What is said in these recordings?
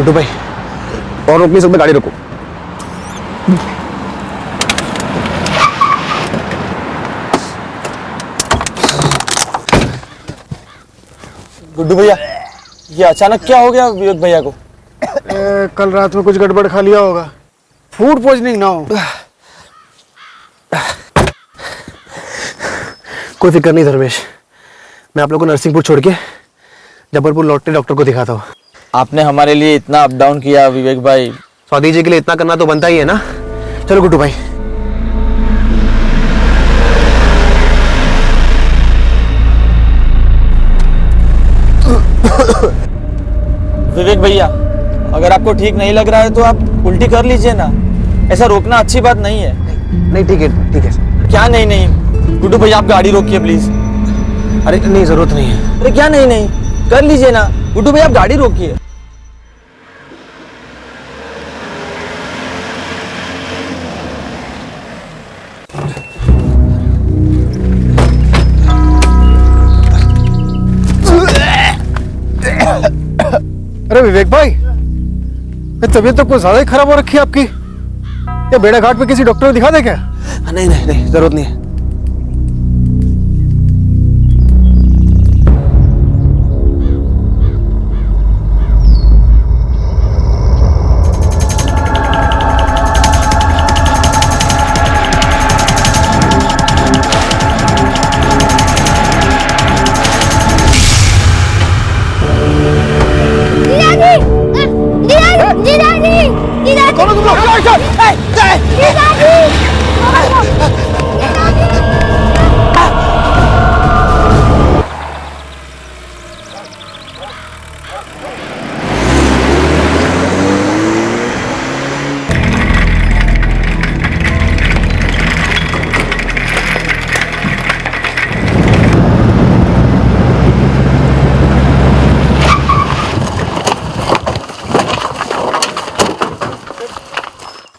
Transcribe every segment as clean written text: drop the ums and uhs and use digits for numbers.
गुड्डू भाई, और रोक नहीं सकते, गाड़ी रोको। गुड्डू भैया, ये अचानक क्या हो गया विवेक भैया को? कल रात में कुछ गड़बड़ खा लिया होगा, फूड पॉइजनिंग ना हो। कोई फिक्र नहीं धर्मेश, मैं आप लोग को नरसिंहपुर छोड़ के जबलपुर लौटते डॉक्टर को दिखाता हूँ। आपने हमारे लिए इतना अप डाउन किया विवेक भाई। स्वाति जी के लिए इतना करना तो बनता ही है ना। चलो गुड्डू भाई। विवेक भैया, अगर आपको ठीक नहीं लग रहा है तो आप उल्टी कर लीजिए ना, ऐसा रोकना अच्छी बात नहीं है। नहीं ठीक है, ठीक है। क्या नहीं नहीं? गुड्डू भैया आप गाड़ी रोकिए प्लीज। अरे नहीं, जरूरत नहीं है। अरे क्या नहीं नहीं, कर लीजिए ना। गुड्डू भैया आप गाड़ी रोकिए। अरे विवेक भाई, तबीयत तो कुछ ज्यादा ही खराब हो रखी है आपकी। या बेड़ा घाट पे किसी डॉक्टर को दिखा दे क्या? नहीं नहीं नहीं, जरूरत नहीं है।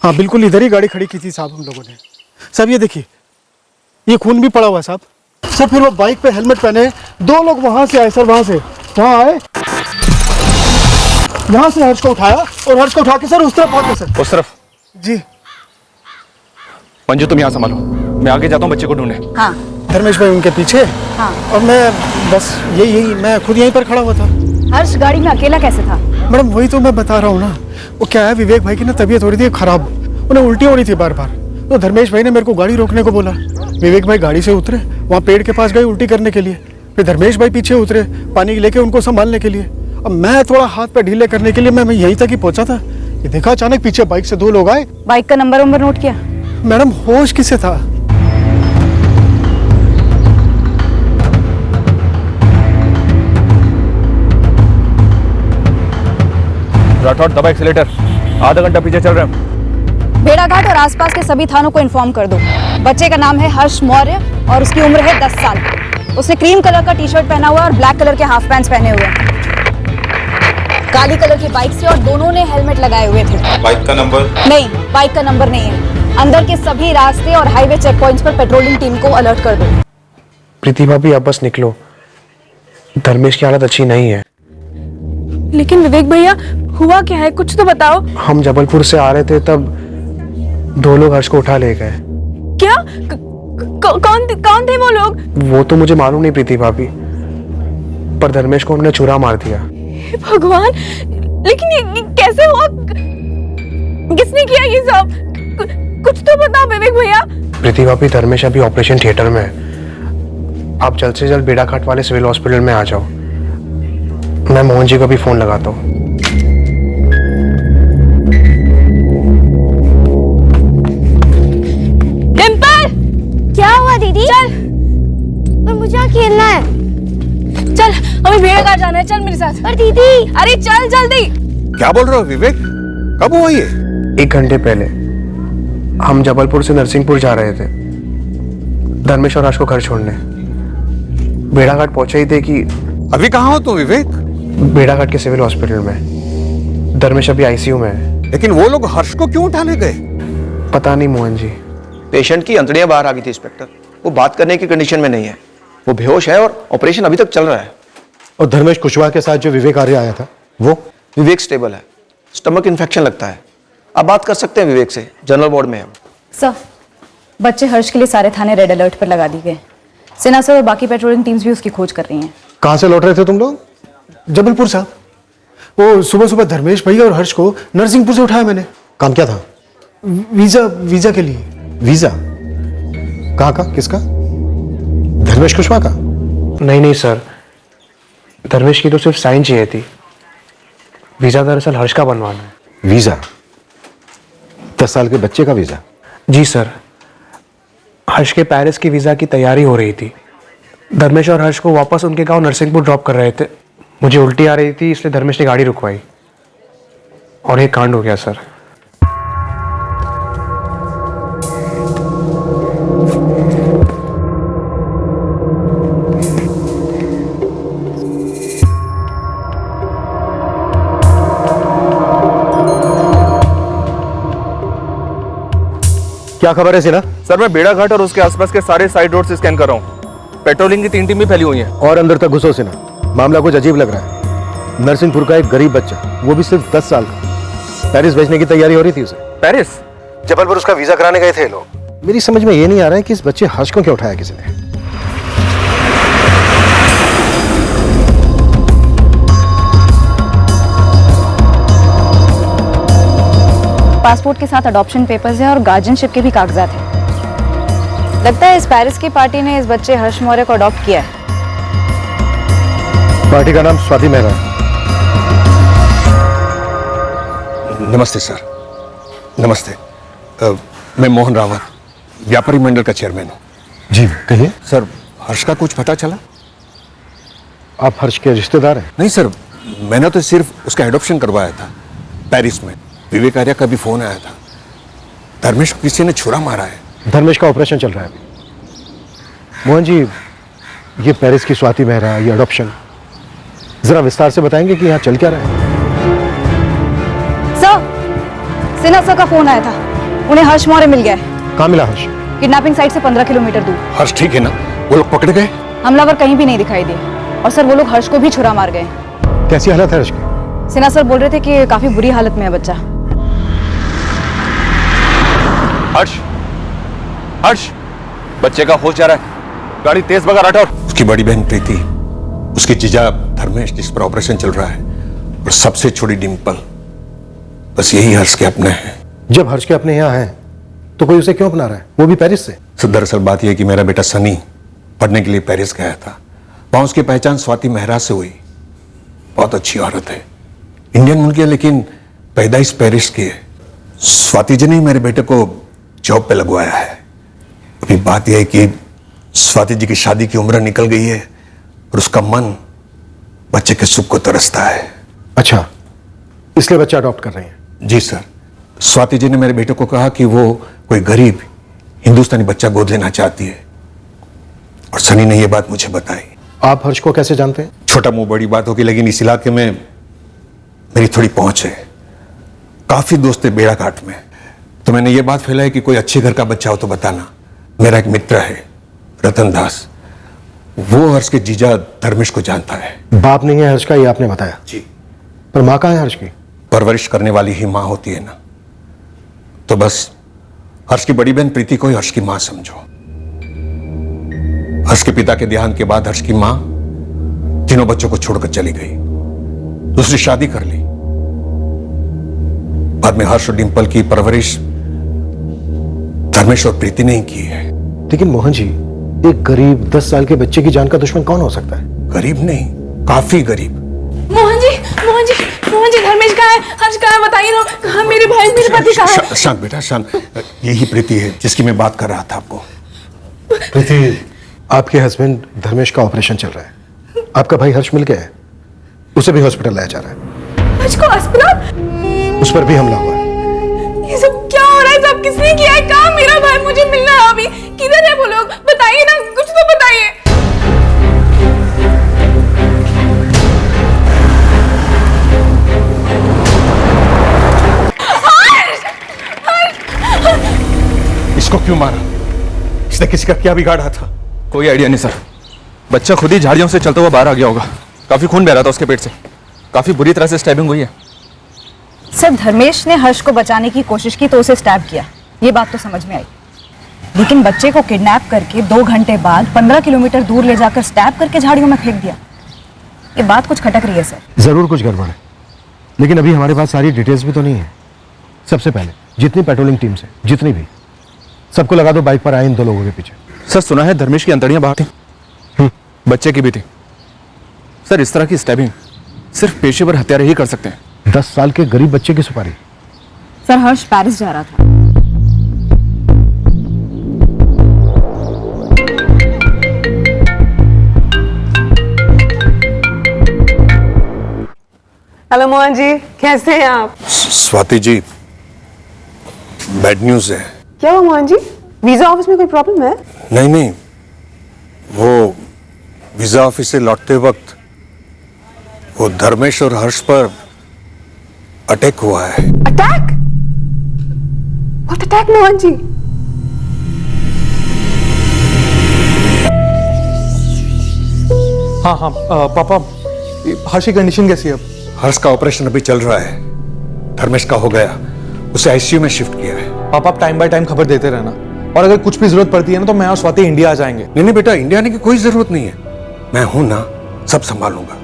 हाँ बिल्कुल, इधर ही गाड़ी खड़ी की थी साहब हम लोगों ने। साहब ये देखिए, ये खून भी पड़ा हुआ है साहब। सर फिर वो बाइक पे हेलमेट पहने दो लोग वहां से आए सर, वहां से वहां आए, यहाँ से हर्ष को उठाया और हर्ष को उठा के सर उस तरफ पहुंचे सर। उस तरफ? जी। मंजू तुम यहाँ संभालो, मैं आगे जाता हूँ बच्चे को ढूंढने। हाँ। धर्मेश भाई उनके पीछे। हाँ। और मैं बस यही मैं खुद यहीं पर खड़ा हुआ था। हर्ष गाड़ी में अकेला कैसे था? मैडम वही तो मैं बता रहा हूँ ना, वो क्या है, विवेक भाई की ना तबीयत हो रही थी खराब, उन्हें उल्टी हो रही थी बार बार। तो धर्मेश भाई ने मेरे को गाड़ी रोकने को बोला। विवेक भाई गाड़ी से उतरे, वहाँ पेड़ के पास गए उल्टी करने के लिए। फिर धर्मेश भाई पीछे उतरे पानी लेके उनको संभालने के लिए। अब मैं थोड़ा हाथ पे ढीले करने के लिए मैं यहीं तक ही पहुंचा था, ये देखा अचानक पीछे बाइक से दो लोग आए। बाइक का नंबर नोट किया? मैडम होश किसे था? राठौड़ दबा एक्सीलेटर, आधा घंटा पीछे चल रहे हैं। भेड़ाघाट और आसपास के सभी थानों को इन्फॉर्म कर दो। बच्चे का नाम है हर्ष मौर्य और उसकी उम्र है 10 साल। उसने क्रीम कलर का टी शर्ट पहना हुआ और ब्लैक कलर के हाफ पैंट्स पहने हुए हैं। काली कलर की बाइक से और दोनों ने हेलमेट लगाए हुए थे। बाइक का नंबर? नहीं, बाइक का नंबर नहीं है। अंदर के सभी रास्ते और हाईवे चेक पॉइंट्स पर पेट्रोलिंग टीम को अलर्ट कर दो। प्रीति भाभी आप बस निकलो, धर्मेश की हालत अच्छी नहीं है। लेकिन विवेक भैया हुआ क्या है, कुछ तो बताओ। हम जबलपुर से आ रहे थे तब दो लोग हर्ष को उठा ले गए। क्या? कौन थे वो लोग? वो तो मुझे मालूम नहीं प्रीति भाभी, पर धर्मेश को उन्होंने छुरा मार दिया। हे भगवान, लेकिन ये कैसे हुआ? किसने किया ये सब? कुछ तो बताओ विवेक भैया। प्रीति भाभी धर्मेश अभी ऑपरेशन थिएटर में है, आप जल्द से जल्द बेड़ाघाट वाले सिविल हॉस्पिटल में आ जाओ। मैं मोहन जी को भी फोन लगाता हूँ। क्या हुआ दीदी? चल, पर मुझे खेलना है। चल हमें भेड़ाघाट जाना है, चल मेरे साथ। पर दीदी। अरे चल जल्दी। क्या बोल रहे हो विवेक? कब हुआ ये? 1 घंटे पहले हम जबलपुर से नरसिंहपुर जा रहे थे, धर्मेश और हर्ष को घर छोड़ने। भेड़ाघाट पहुंचे ही थे कि अभी कहाँ हो तुम विवेक? भेड़ाघाट के सिविल हॉस्पिटल में। धर्मेश अभी आईसीयू में है। लेकिन वो लोग हर्ष को क्यों उठाने गए? पता नहीं मोहन जी। पेशेंट की अंतड़ियां बाहर आ गई थी इंस्पेक्टर, वो बात करने की कंडीशन में नहीं है, वो बेहोश है और ऑपरेशन अभी तक चल रहा है। और धर्मेश कुशवाहा के साथ जो विवेक आर्य आया था वो? विवेक स्टेबल है, स्टमक इन्फेक्शन लगता है। आप बात कर सकते हैं विवेक से, जनरल वार्ड में है। सर, बच्चे हर्ष के लिए सारे थाने रेड अलर्ट पर लगा दिए गए। सेना सर और बाकी पेट्रोलिंग टीम्स भी उसकी खोज कर रही हैं। कहाँ से लौट रहे थे तुम लोग? जबलपुर साहब। वो सुबह सुबह धर्मेश भैया और हर्ष को नरसिंहपुर से उठाया मैंने। काम क्या था? वीजा के लिए। वीजा? कहाँ का? किसका? धर्मेश कुशवाहा का? नहीं सर, धर्मेश की तो सिर्फ साइन चाहिए थी। वीज़ा दरअसल हर्ष का बनवाना है। वीजा? 10 साल के बच्चे का वीजा? जी सर, हर्ष के पेरिस की वीज़ा की तैयारी हो रही थी। धर्मेश और हर्ष को वापस उनके गांव नरसिंहपुर ड्रॉप कर रहे थे। मुझे उल्टी आ रही थी, इसलिए धर्मेश ने गाड़ी रुकवाई और एक कांड हो गया सर। क्या खबर है सिन्हा? सर मैं बेड़ा घाट और उसके आसपास के सारे साइड रोड से स्कैन कर रहा हूँ। पेट्रोलिंग की 3 टीमें फैली हुई हैं। और अंदर तक घुसो सिन्हा, मामला कुछ अजीब लग रहा है। नरसिंहपुर का एक गरीब बच्चा, वो भी सिर्फ 10 साल का, पेरिस भेजने की तैयारी हो रही थी उसे। पेरिस? जबलपुर उसका वीजा कराने गए थे लोग। मेरी समझ में ये नहीं आ रहा है कि इस बच्चे हर्ष को क्यों उठाया किसी ने। पासपोर्ट के साथ अडॉप्शन पेपर्स हैं और गार्जियनशिप के भी कागजात हैं। लगता है इस पेरिस की पार्टी ने इस बच्चे हर्ष मौर्य को अडॉप्ट किया है। पार्टी का नाम स्वाति मेहरा है। नमस्ते सर। नमस्ते। मैं मोहन रावत, व्यापारी मंडल का चेयरमैन हूँ। जी कहिए। सर, हर्ष का कुछ पता चला? आप हर्ष के रिश्तेदार हैं? नहीं सर, मैंने तो सिर्फ उसका एडॉप्शन करवाया था पेरिस में। विवेक आर्या का भी फोन आया था। धर्मेश को किसी ने छुरा मारा है। धर्मेश का ऑपरेशन चल रहा है अभी। मोहन जी, ये पेरिस की स्वाति मेहरा, ये अडॉप्शन, जरा विस्तार से बताएंगे कि यहाँ चल क्या रहा है? सर, सिन्हा सर का फोन आया था। उन्हें हर्ष मौर्य मिल गया है। कहाँ मिला हर्ष? किडनैपिंग साइट से 15 किलोमीटर दूर। हर्ष ठीक है ना? वो लोग पकड़ गए? हमलावर कहीं भी नहीं दिखाई दिए और सर वो लोग हर्ष को भी छुरा मार गए। कैसी हालत है हर्ष की? सिन्हा सर बोल रहे थे कि काफी बुरी हालत में है बच्चा। हर्ष, हर्ष, बच्चे का होश जा रहा है। गाड़ी तेज भगा राठौर। उसकी बड़ी बहन प्रीति, उसकी जीजा धर्मेश जिस पर ऑपरेशन चल रहा है, और सबसे छोटी डिम्पल, बस यही हर्ष के अपने हैं। जब हर्ष के अपने यहाँ हैं तो कोई उसे क्यों अपना रहा है, वो भी पेरिस से? सर दरअसल बात यह है कि मेरा बेटा सनी पढ़ने के लिए पेरिस गया था। वहां उसकी पहचान स्वाति मेहरा से हुई। बहुत अच्छी औरत है, इंडियन मुल्क है, लेकिन पैदाइश पेरिस की है। स्वाति जी ने मेरे बेटे को जॉब पे लगवाया है। अभी बात यह है कि स्वाति जी की शादी की उम्र निकल गई है और उसका मन बच्चे के सुख को तरसता है। अच्छा, इसलिए बच्चा अडॉप्ट कर रहे हैं? जी सर। स्वाति जी ने मेरे बेटे को कहा कि वो कोई गरीब हिंदुस्तानी बच्चा गोद लेना चाहती है, और सनी ने यह बात मुझे बताई। आप हर्ष को कैसे जानते हैं? छोटा मुंह बड़ी बात होगी, लेकिन इस इलाके में मेरी थोड़ी पहुंच है। काफी दोस्त है बेड़ा घाट में, तो मैंने ये बात फैलाई कि कोई अच्छे घर का बच्चा हो तो बताना। मेरा एक मित्र है रतन दास, वो हर्ष के जीजा धर्मेश को जानता है। बाप नहीं है हर्ष का, ये आपने बताया। जी। पर माँ कहाँ है हर्ष की? परवरिश करने वाली ही माँ होती है ना, तो बस हर्ष की बड़ी बहन प्रीति को ही हर्ष की माँ समझो। हर्ष के पिता के देहांत के बाद हर्ष की माँ तीनों बच्चों को छोड़कर चली गई, दूसरी शादी कर ली। बाद में हर्ष और डिंपल की परवरिश धर्मेश और प्रीति ने ही की है। लेकिन मोहन जी, एक गरीब 10 साल के बच्चे की जान का दुश्मन कौन हो सकता है? गरीब नहीं, काफी गरीब। मोहन जी, मोहन जी, मोहन जी, धर्मेश कहाँ है? हर्ष कहाँ है? बताइए ना। कहाँ मेरे भाई, मेरे पति कहाँ है? शांत बेटा शांत। यही प्रीति है जिसकी मैं बात कर रहा था आपको। प्रीति, आपके हस्बैंड धर्मेश का ऑपरेशन चल रहा है। आपका भाई हर्ष मिल गया है, उसे भी हॉस्पिटल लाया जा रहा है। हर्ष को अस्पताल? उस पर भी हमला हुआ है। ये सब क्या हो रहा है? सब किसने किया है? कहाँ मेरा भाई? मुझे मिलना है अभी। किधर है वो लोग? बताइए ना, कुछ तो बताइए। इसको क्यों मारा? इसने किसी का क्या बिगाड़ा था? कोई आइडिया नहीं सर। बच्चा खुद ही झाड़ियों से चलता हुआ बाहर आ गया होगा। काफी खून बह रहा था उसके पेट से। काफी बुरी तरह से स्टैबिंग हुई है। सर धर्मेश ने हर्ष को बचाने की कोशिश की तो उसे स्टैब किया, ये बात तो समझ में आई। लेकिन बच्चे को किडनैप करके 2 घंटे बाद 15 किलोमीटर दूर ले जाकर स्टैब करके झाड़ियों में फेंक दिया, ये बात कुछ खटक रही है सर। जरूर कुछ गड़बड़ है, लेकिन अभी हमारे पास सारी डिटेल्स भी तो नहीं है। सबसे पहले जितनी पेट्रोलिंग टीम्स है, जितनी भी, सबको लगा दो बाइक पर आए इन 2 लोगों के पीछे। सर सुना है धर्मेश की अंतड़ियां बाहर थी, बच्चे की भी थी। सर इस तरह की स्टैबिंग सिर्फ पेशेवर हत्यारे ही कर सकते हैं। 10 साल के गरीब बच्चे की सुपारी। सर हर्ष पेरिस जा रहा था। हेलो मोहन जी, कैसे हैं आप? स्वाति जी, बैड न्यूज है। क्या हुआ मोहन जी? वीजा ऑफिस में कोई प्रॉब्लम है? नहीं नहीं, वो वीजा ऑफिस से लौटते वक्त वो धर्मेश और हर्ष पर अटैक हुआ है। Attack? What attack Mohan ji? हाँ पापा, हर्ष की कंडीशन कैसी है अब? हर्ष का ऑपरेशन अभी चल रहा है, धर्मेश का हो गया, उसे आईसीयू में शिफ्ट किया है। पापा आप टाइम बाय टाइम खबर देते रहना, और अगर कुछ भी जरूरत पड़ती है ना तो मैं और स्वाति इंडिया आ जाएंगे। नहीं बेटा, इंडिया आने की कोई जरूरत नहीं है, मैं हूं ना, सब संभालूंगा।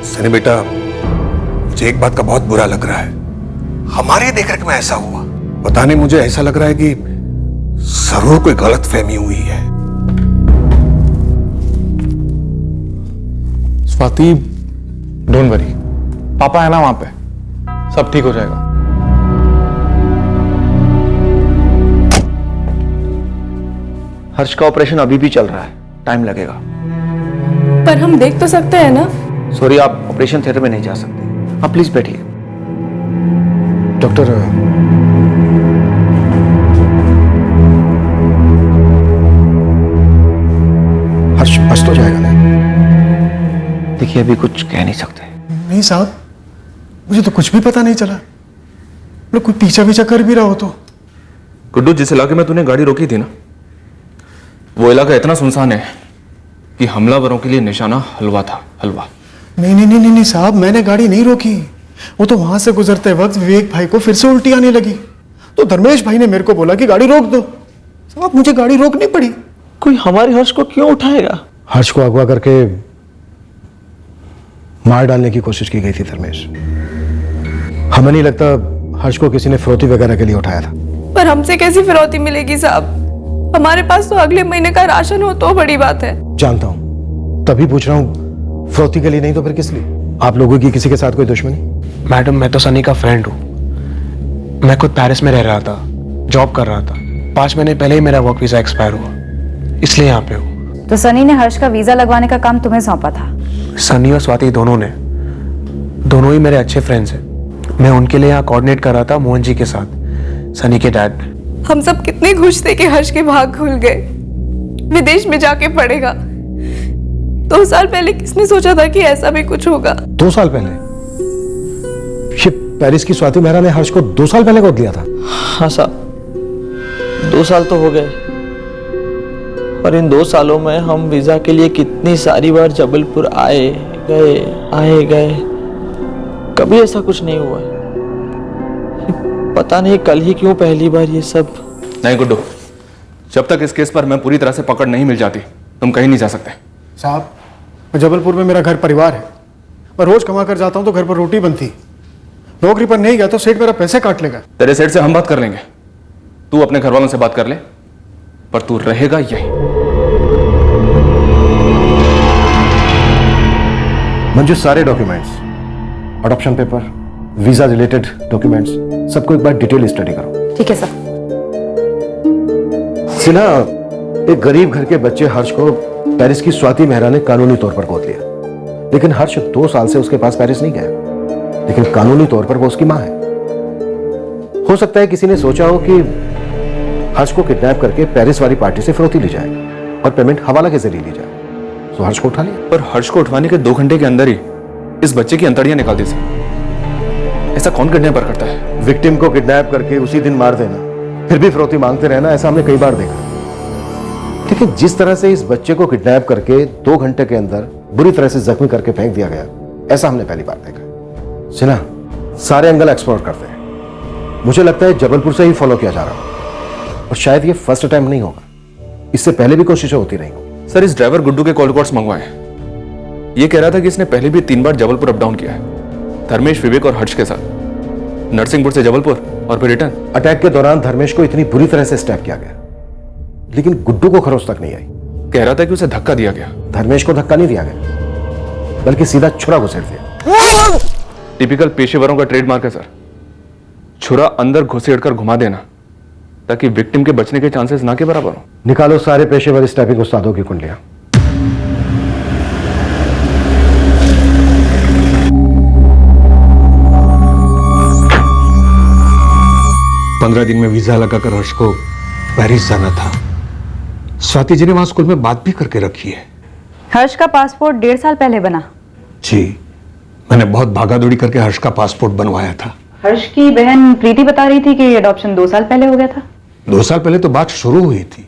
सनी बेटा, मुझे एक बात का बहुत बुरा लग रहा है, हमारे देखरेख में ऐसा हुआ। पता नहीं, मुझे ऐसा लग रहा है कि जरूर कोई गलत फहमी हुई है। स्वाति डोंट वरी, पापा है ना वहां पे, सब ठीक हो जाएगा। हर्ष का ऑपरेशन अभी भी चल रहा है, टाइम लगेगा। पर हम देख तो सकते हैं ना? सॉरी, आप ऑपरेशन थिएटर में नहीं जा सकते। आप प्लीज बैठिए। डॉक्टर, हर्ष बच तो जाएगा ना? देखिए, अभी कुछ कह नहीं सकते। नहीं साहब, मुझे तो कुछ भी पता नहीं चला। लोग कोई पीछा पीछा कर भी रहा हो तो। गुड्डू, जिस इलाके में तूने गाड़ी रोकी थी ना, वो इलाका इतना सुनसान है कि हमलावरों के लिए निशाना हलवा था, हलवा। नहीं नहीं नहीं नहीं साहब, मैंने गाड़ी नहीं रोकी। वो तो वहां से गुजरते वक्त विवेक भाई को फिर से उल्टी आने लगी, तो धर्मेश भाई ने मेरे को बोला कि गाड़ी रोक दो। साहब मुझे गाड़ी रोकनी पड़ी। कोई हमारे हर्ष को क्यों उठाएगा? हर्ष को अगवा करके मार डालने की कोशिश की गई थी धर्मेश। हमें नहीं लगता हर्ष को किसी ने फिरौती वगैरह के लिए उठाया था। पर हमसे कैसी फिरौती मिलेगी साहब? हमारे पास तो अगले महीने का राशन हो तो बड़ी बात है। जानता हूं, तभी पूछ रहा हूं, फिरौती के लिए नहीं तो फिर किस लिए? आप लोगों की किसी के साथ कोई दुश्मनी? मैडम, मैं तो सनी का फ्रेंड हूँ। मैं खुद पेरिस में रह रहा था, जॉब कर रहा था। 5 महीने पहले ही मेरा वर्क वीजा एक्सपायर हुआ, इसलिए यहाँ पे हूँ। तो सनी ने हर्ष का वीजा लगवाने का काम तुम्हें सौंपा था? सनी और स्वाति दोनों ही मेरे अच्छे फ्रेंड्स हैं। मैं उनके लिए यहाँ कोऑर्डिनेट कर रहा था मोहन जी के साथ, सनी के डैड। हम सब कितने खुश थे कि हर्ष के भाग खुल गए, विदेश में जाके पढ़ेगा। 2 साल पहले किसने सोचा था कि ऐसा भी कुछ होगा? 2 साल पहले? ये पेरिस की स्वाति मेहरा ने हर्ष को 2 साल पहले गोद लिया था? हाँ साहब, 2 साल तो हो गए, और इन 2 सालों में हम वीजा के लिए कितनी सारी बार जबलपुर आए गए, कभी ऐसा कुछ नहीं हुआ। पता नहीं कल ही क्यों पहली बार ये सब। नहीं गुड्डू, जब तक इस केस पर मैं पूरी तरह से पकड़ नहीं मिल जाती, तुम कहीं नहीं जा सकते। साहब, जबलपुर में मेरा घर परिवार है, मैं रोज कमा कर जाता हूँ तो घर पर रोटी बनती। नौकरी पर नहीं गया तो सेठ मेरा पैसे काट लेगा। तेरे सेठ से हम बात कर लेंगे, तू अपने घर वालों से बात कर ले, पर तू रहेगा यहीं। मंजू, सारे documents, adoption paper, visa related documents, सबको एक बार डिटेल स्टडी करो। ठीक है सर। सिन्हा, एक गरीब घर के बच्चे हर्ष को पेरिस की स्वाति मेहरा ने कानूनी तौर पर गोद लिया, लेकिन हर्ष 2 साल से उसके पास पेरिस नहीं गया, लेकिन कानूनी तौर पर वो उसकी मां है। हो सकता है किसी ने सोचा हो कि हर्ष को किडनैप करके पेरिस वाली पार्टी से फिरौती ली जाए और पेमेंट हवाला के जरिए ली जाए, तो हर्ष को उठा लिया। पर हर्ष को उठवाने के 2 घंटे के अंदर ही इस बच्चे की अंतड़ियां निकाल दी सर। ऐसा कौन किडनैपर करता है? विक्टिम को किडनैप करके उसी दिन मार देना, फिर भी फिरौती मांगते रहना, ऐसा हमने कई बार देखा। लेकिन जिस तरह से इस बच्चे को किडनैप करके 2 घंटे के अंदर बुरी तरह से जख्मी करके फेंक दिया गया, ऐसा हमने पहली बार देखा। सिन्हा, सारे एंगल एक्सप्लोर करते हैं। मुझे लगता है जबलपुर से ही फॉलो किया जा रहा हो, और शायद ये फर्स्ट अटेम्प्ट नहीं होगा, इससे पहले भी कोशिशें होती रही होंगी। सर, इस ड्राइवर गुड्डू के कॉल रिकॉर्ड्स मंगवाए हैं। ये कह रहा था कि इसने पहले भी 3 बार जबलपुर अप डाउन किया है, धर्मेश, विवेक और हर्ष के साथ, नरसिंहपुर से जबलपुर और फिर रिटर्न। अटैक के दौरान धर्मेश को इतनी बुरी तरह से स्टैप किया गया, लेकिन गुड्डू को खरोच तक नहीं आई। कह रहा था कि उसे धक्का दिया गया। धर्मेश को धक्का नहीं दिया गया, बल्कि सीधा छुरा घुसेड़ दिया। टिपिकल पेशेवरों का ट्रेडमार्क है सर, छुरा अंदर घुसेड़कर घुमा देना, ताकि विक्टिम के बचने के चांसेस ना के बराबर हो। निकालो सारे पेशेवर स्टैपिंग उस्तादों की कुंडलियां। पंद्रह दिन में वीजा लगाकर हर्ष को पेरिस जाना था। स्वाति जी ने वहां स्कूल में बात भी करके रखी है। हर्ष का पासपोर्ट 1.5 साल पहले बना। जी, मैंने बहुत भागादौड़ी करके हर्ष का पासपोर्ट बनवाया था। हर्ष की बहन प्रीति बता रही थी कि अडॉप्शन 2 साल पहले हो गया था। 2 साल पहले तो बात शुरू हुई थी,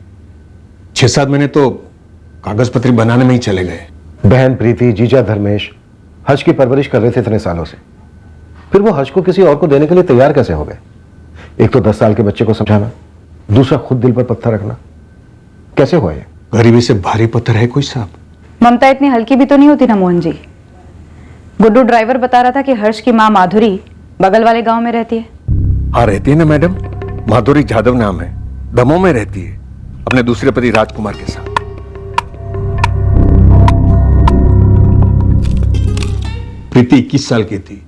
6-7 महीने तो कागज पत्री बनाने में ही चले गए। बहन प्रीति, जीजा धर्मेश हर्ष की परवरिश कर रहे थे इतने सालों से, फिर वो हर्ष को किसी और को देने के लिए तैयार कैसे हो गए? एक तो 10 साल के बच्चे को समझाना, दूसरा खुद दिल पर पत्थर रखना, कैसे हुआ ये? गरीबी से भारी पत्थर है कोई साहब? ममता इतनी हल्की भी तो नहीं होती ना मोहन जी। गुड्डू ड्राइवर बता रहा था कि हर्ष की माँ माधुरी बगल वाले गांव में रहती है। हाँ, रहती है ना मैडम, माधुरी जाधव नाम है, दमोह में रहती है अपने दूसरे पति राजकुमार के साथ। प्रीति 21 साल की थी,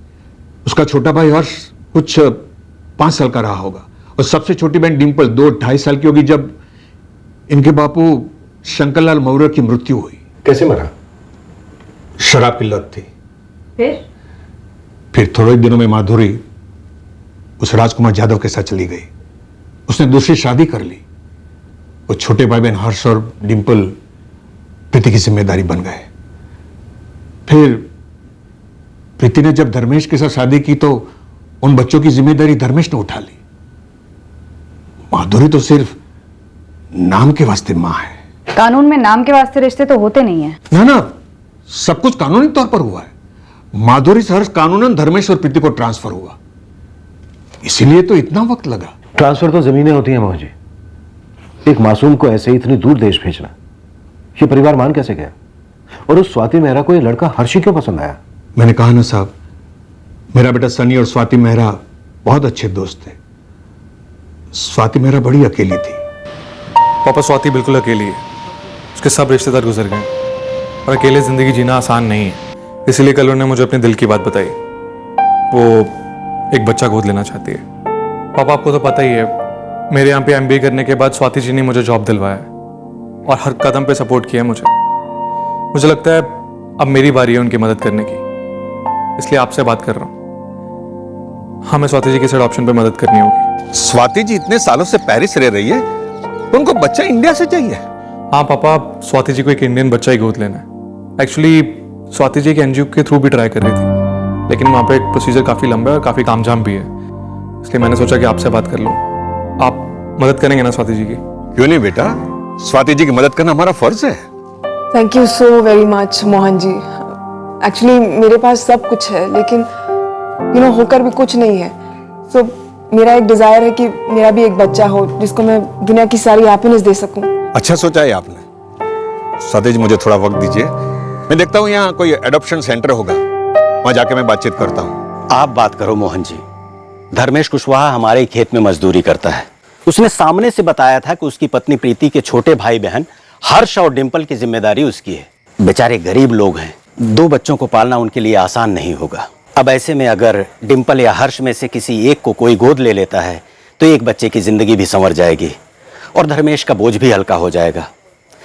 उसका छोटा भाई हर्ष कुछ 5 साल का रहा होगा, और सबसे छोटी बहन डिंपल 2-2.5 साल की होगी जब इनके बापू शंकरलाल मौर्य की मृत्यु हुई। कैसे मरा? शराब की लत थी। फिर थोड़े ही दिनों में माधुरी उस राजकुमार जाधव के साथ चली गई। उसने दूसरी शादी कर ली। वो छोटे भाई बहन हर्ष और डिंपल प्रीति की जिम्मेदारी बन गए। फिर प्रीति ने जब धर्मेश के साथ शादी की तो उन बच्चों की जिम्मेदारी धर्मेश ने उठा ली। माधुरी तो सिर्फ नाम के वास्ते मां है। कानून में नाम के वास्ते रिश्ते तो होते नहीं है। ना, सब कुछ कानूनी तौर पर हुआ है। माधुरी से हर्ष कानूनन धर्मेश और प्रीति को ट्रांसफर हुआ, इसीलिए तो इतना वक्त लगा। ट्रांसफर तो जमीनें होती हैं मोहन जी, एक मासूम को ऐसे इतनी दूर देश भेजना, ये परिवार मान कैसे गया? और उस स्वाति मेहरा को ये लड़का हर्ष ही क्यों पसंद आया? मैंने कहा ना साहब, मेरा बेटा सनी और स्वाति मेहरा बहुत अच्छे दोस्त थे। स्वाति मेहरा बड़ी अकेली थी। पापा, स्वाति बिल्कुल अकेली है। उसके सब रिश्तेदार गुजर गए और अकेले ज़िंदगी जीना आसान नहीं है। इसीलिए कल उन्होंने मुझे अपने दिल की बात बताई। वो एक बच्चा गोद लेना चाहती है। पापा, आपको तो पता ही है, मेरे यहाँ पे MBA करने के बाद स्वाति जी ने मुझे जॉब दिलवाया और हर कदम पे सपोर्ट किया मुझे लगता है अब मेरी बारी है उनकी मदद करने की, इसलिए आपसे बात कर रहा हूँ। हमें स्वाति जी के साथ ऑप्शन पे मदद करनी होगी। स्वाति जी इतने सालों से पेरिस रह रही है, उनको बच्चा इंडिया से चाहिए। हाँ पापा, स्वाति जी को एक इंडियन बच्चा ही गोद लेना है। एक्चुअली स्वाति जी एक NGO के थ्रू भी ट्राई कर रही थी, लेकिन वहाँ पे एक प्रोसीजर काफ़ी लंबा है और काफ़ी तामझाम भी है, इसलिए मैंने सोचा कि आपसे बात कर लूँ। आप मदद करेंगे ना स्वाति जी की? क्यों नहीं बेटा, स्वाति जी की मदद करना हमारा फर्ज है। Thank you so very much Mohan ji. Actually मेरे पास सब कुछ है, लेकिन होकर भी कुछ नहीं है। सो मेरा एक डिजायर है कि मेरा भी एक बच्चा हो जिसको मैं दुनिया की सारी हैप्पीनेस दे सकूं। अच्छा सोचा है आपने। स्वाति जी, मुझे थोड़ा वक्त दीजिए, मैं देखता हूँ यहाँ कोई एडॉप्शन सेंटर होगा, वहां जाके मैं बातचीत करता हूँ। आप बात करो मोहन जी। धर्मेश कुशवाहा हमारे खेत में मजदूरी करता है। उसने सामने से बताया था कि उसकी पत्नी प्रीति के छोटे भाई बहन हर्ष और डिंपल की जिम्मेदारी उसकी है। बेचारे गरीब लोग हैं, 2 बच्चों को पालना उनके लिए आसान नहीं होगा। अब ऐसे में अगर डिंपल या हर्ष में से किसी एक को कोई गोद ले लेता है तो एक बच्चे की जिंदगी भी संवर जाएगी और धर्मेश का बोझ भी हल्का हो जाएगा।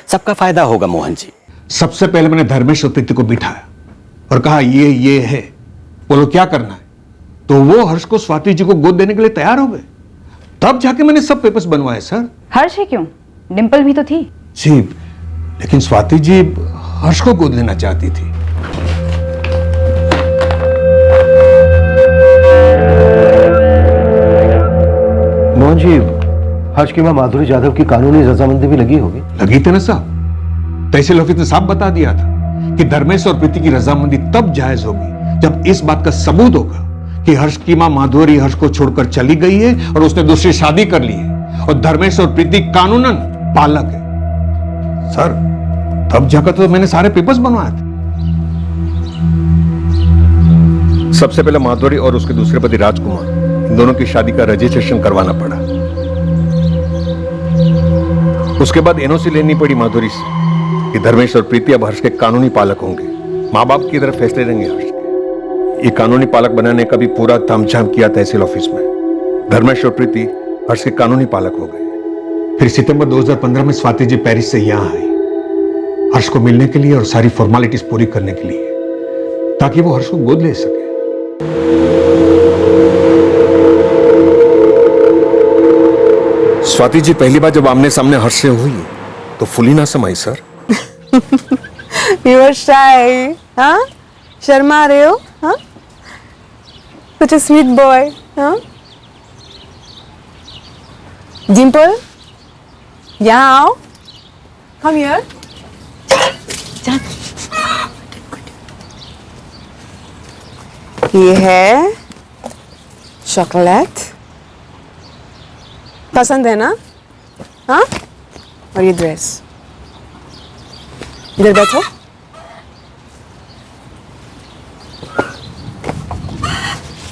सबका फायदा होगा मोहन जी। सबसे पहले मैंने धर्मेश और प्रीति को बिठाया और कहा ये है, बोलो क्या करना है, तो वो हर्ष को स्वाति जी को गोद देने के लिए तैयार हो गए। तब जाके मैंने सब पेपर्स बनवाए सर। हर्ष ही क्यों, डिंपल भी तो थी। जी, लेकिन स्वाति जी हर्ष को गोद लेना चाहती थी। मोहन जी, हर्ष की मां माधुरी जाधव की कानूनी रजामंदी भी लगी होगी। लगी थी ना साहब, तहसील ऑफिस ने साफ बता दिया था कि धर्मेश और प्रीति की रजामंदी तब जायज होगी जब इस बात का सबूत होगा कि हर्ष की मां माधुरी हर्ष को छोड़कर चली गई है और उसने दूसरी शादी कर ली है और धर्मेश और प्रीति कानूनन पालक है। सर, तब जाकर तो मैंने सारे पेपर्स बनवाए थे। सबसे पहले माधुरी और उसके दूसरे पति राजकुमार, इन दोनों की शादी का रजिस्ट्रेशन करवाना पड़ा। उसके बाद एनओसी लेनी पड़ी माधुरी से कि धर्मेश और प्रीति अब हर्ष के कानूनी पालक होंगे। माँ बाप की तरफ फैसले देंगे हर्ष के। ये कानूनी पालक बनाने का भी पूरा तामझाम किया तहसील ऑफिस में। धर्मेश और प्रीति हर्ष के कानूनी पालक हो गए। फिर सितंबर 2015 में स्वाति जी पेरिस से यहां आई हर्ष को मिलने के लिए और सारी फॉर्मेलिटीज पूरी करने के लिए, ताकि वो हर्ष को गोद ले सके। स्वाति जी पहली बार जब आमने सामने हर्ष से हुई तो फुली ना समाई सर। You are shy, हाँ? शर्मा रहे हो, हाँ? Such a sweet boy, हाँ? Dimple, यहाँ आओ. Come here. ये है चॉकलेट. पसंद है ना? हाँ? और ये ड्रेस. इधर बैठो.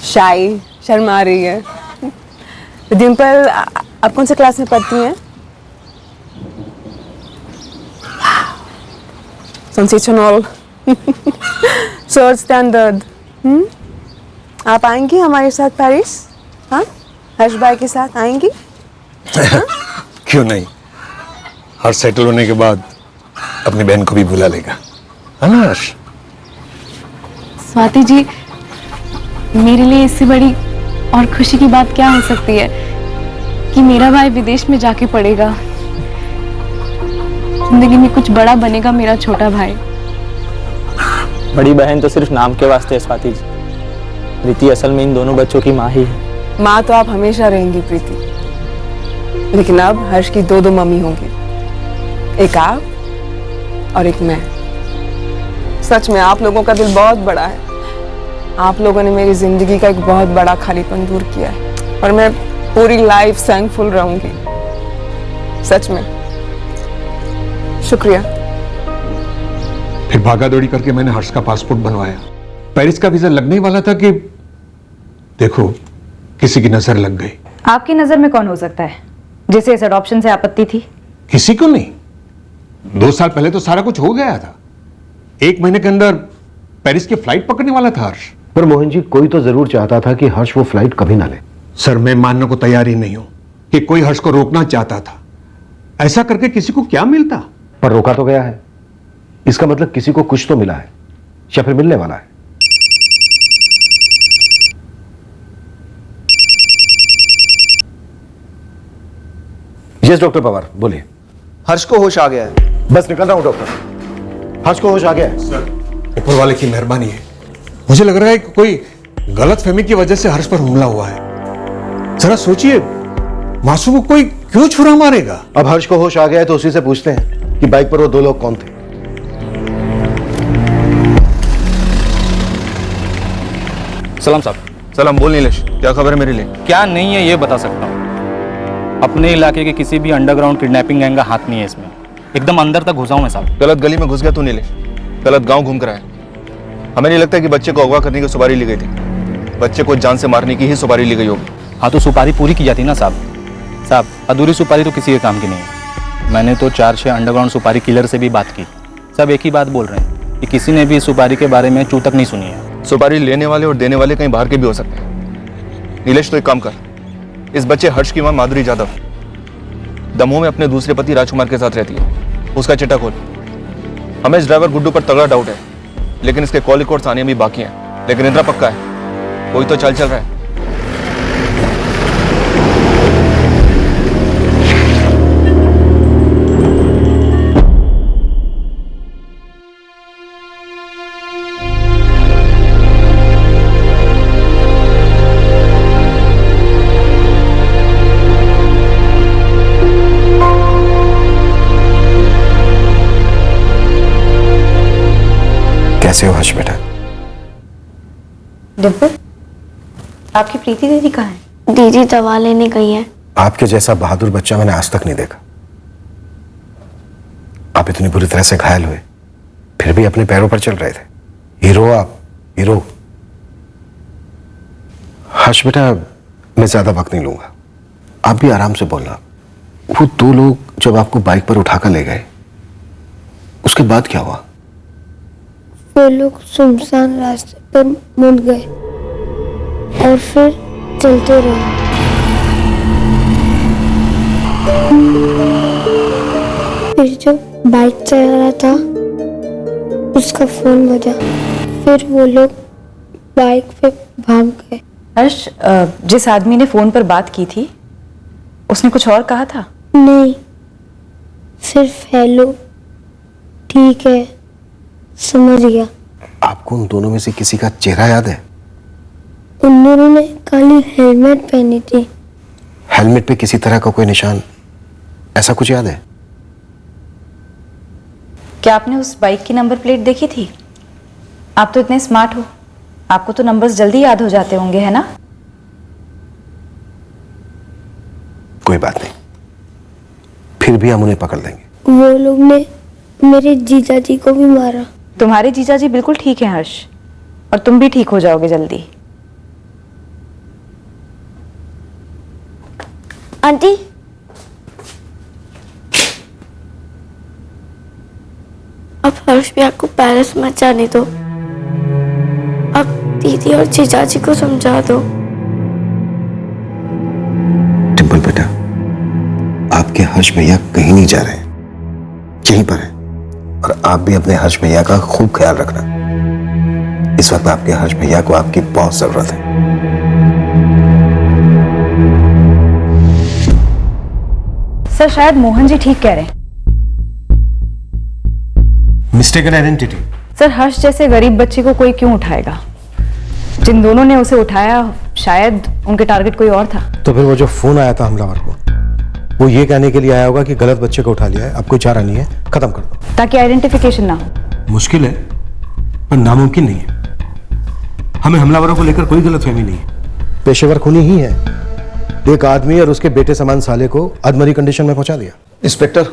शाई, शर्मा रही है. डिम्पल, आप कौन से क्लास में पढ़ती हैं? सेंसेशनल. Search standard. आप आएंगी हमारे साथ पेरिस? हाँ? हर्ष भाई के साथ आएंगी? क्यों नहीं? हर्ष सेटल होने के बाद अपनी बहन को भी बुला लेगा, है ना हर्ष? स्वाति जी, मेरे लिए इससे बड़ी और खुशी की बात क्या हो सकती है कि मेरा भाई विदेश में जाके पढ़ेगा. जिंदगी में कुछ बड़ा बनेगा मेरा छोटा भाई. बड़ी बहन तो सिर्फ नाम के वास्ते है स्वाति जी. प्रीति असल में इन दोनों बच्चों की माँ ही है. माँ तो आप हमेशा रहेंगी प्रीति, लेकिन अब हर्ष की दो मम्मी होंगी. एक आप और एक मैं. सच में आप लोगों का दिल बहुत बड़ा है. आप लोगों ने मेरी जिंदगी का एक बहुत बड़ा खालीपन दूर किया है और मैं पूरी लाइफ थैंकफुल रहूंगी. सच में शुक्रिया. फिर भागा दौड़ी करके मैंने हर्ष का पासपोर्ट बनवाया. पेरिस का वीजा लगने ही वाला था कि देखो किसी की नजर लग गई. आपकी नजर में कौन हो सकता है जिसे इस अडॉप्शन से आपत्ति थी? किसी को नहीं. 2 साल पहले तो सारा कुछ हो गया था. 1 महीने के अंदर पेरिस की फ्लाइट पकड़ने वाला था हर्ष. पर मोहन जी, कोई तो जरूर चाहता था कि हर्ष वो फ्लाइट कभी ना ले. सर, मैं मानने को तैयार ही नहीं हूं कि कोई हर्ष को रोकना चाहता था. ऐसा करके किसी को क्या मिलता? पर रोका तो गया है. इसका मतलब किसी को कुछ तो मिला है या फिर मिलने वाला है. यस डॉक्टर पवार, बोलिए. हर्ष को होश आ गया है. बस निकल रहा हूं डॉक्टर. हर्ष को होश आ गया है. सर, ऊपर वाले की मेहरबानी है. मुझे लग रहा है कि कोई गलतफहमी की वजह से हर्ष पर हमला हुआ है. जरा सोचिए, मासूम को कोई क्यों छुरा मारेगा? अब हर्ष को होश आ गया है तो उसी से पूछते हैं कि बाइक पर वो 2 लोग कौन थे. सलाम साहब. सलाम. बोल नीलेश, क्या खबर है मेरे लिए? क्या नहीं है ये बता सकता हूँ. अपने इलाके के किसी भी अंडरग्राउंड किडनैपिंग गैंग का हाथ नहीं है इसमें. एकदम अंदर तक घुसा हूं मैं साहब. गलत गली में घुस गया तू नीलेश. गलत गांव घूम कर आया. हमें नहीं लगता कि बच्चे को अगवा करने की सुपारी ली गई थी. बच्चे को जान से मारने की ही सुपारी ली गई होगी. हाँ तो सुपारी पूरी की जाती ना साहब. अधूरी सुपारी तो किसी के काम की नहीं है. मैंने तो 4-6 अंडरग्राउंड सुपारी किलर से भी बात की. सब एक ही बात बोल रहे हैं कि किसी ने भी इस सुपारी के बारे में चू तक नहीं सुनी है. सुपारी लेने वाले और देने वाले कहीं बाहर के भी हो सकते हैं. नीलेश, तो एक काम कर. इस बच्चे हर्ष की मां माधुरी जाधव दमोह में अपने दूसरे पति राजकुमार के साथ रहती है. उसका चिट्ठा खोल. हमें इस ड्राइवर गुड्डू पर तगड़ा डाउट है, लेकिन इसके कॉल रिकॉर्ड्स आने भी बाकी हैं. लेकिन इतना पक्का है, कोई तो चाल चल रहा है. कैसे हो हर्ष बेटा? डिम्पल, आपकी प्रीति दीदी कहाँ है? दीदी दवा लेने गई है। आपके जैसा बहादुर बच्चा मैंने आज तक नहीं देखा। आप इतनी बुरी तरह से घायल हुए फिर भी अपने पैरों पर चल रहे थे। हीरो आप, हीरो। हर्ष बेटा, मैं ज्यादा वक्त नहीं लूंगा, आप भी आराम से बोलना। वो दो लोग जब आपको बाइक पर उठाकर ले गए उसके बाद क्या हुआ? वो लोग सुनसान रास्ते पर मुड़ गए और फिर चलते रहे। फिर जो बाइक चला रहा था उसका फोन बजा, फिर वो लोग बाइक पे भाग गए। हर्ष, जिस आदमी ने फोन पर बात की थी उसने कुछ और कहा था? नहीं, सिर्फ हेलो, ठीक है, समझ गया। आपको उन दोनों में से किसी का चेहरा याद है? उन दोनों ने काली हेलमेट पहनी थी। हेलमेट पे किसी तरह का कोई निशान, ऐसा कुछ याद है? क्या आपने उस बाइक की नंबर प्लेट देखी थी? आप तो इतने स्मार्ट हो, आपको तो नंबर्स जल्दी याद हो जाते होंगे, है ना? कोई बात नहीं, फिर भी हम उन्हें पकड़ लेंगे। वो लोग ने मेरे जीजा जी को भी मारा। तुम्हारे जीजा जी बिल्कुल ठीक है हर्ष, और तुम भी ठीक हो जाओगे जल्दी। आंटी, अब हर्ष भैया को पेरिस मत जाने दो। अब दीदी और जीजा जी को समझा दो। टिम्पल बेटा, आपके हर्ष भैया कहीं नहीं जा रहे हैं, यहीं पर हैं। और आप भी अपने हर्ष भैया का खूब ख्याल रखना। इस वक्त आपके हर्ष भैया को आपकी बहुत जरूरत है। सर, शायद मोहन जी ठीक कह रहे हैं। Mistaken identity. सर, हर्ष जैसे गरीब बच्चे को कोई क्यों उठाएगा? जिन दोनों ने उसे उठाया शायद उनके टारगेट कोई और था। तो फिर वो जो फोन आया था हमलावर को, वो ये कहने के लिए आया होगा कि गलत बच्चे को उठा लिया है, अब कोई चारा नहीं है, खत्म कर दो, ताकि आइडेंटिफिकेशन ना हो। मुश्किल है पर नामुमकिन नहीं है। हमें हमलावरों को लेकर कोई गलतफहमी नहीं है। पेशेवर खूनी ही है। एक आदमी और उसके बेटे समान साले को अधमरी कंडीशन में पहुंचा दिया। इंस्पेक्टर,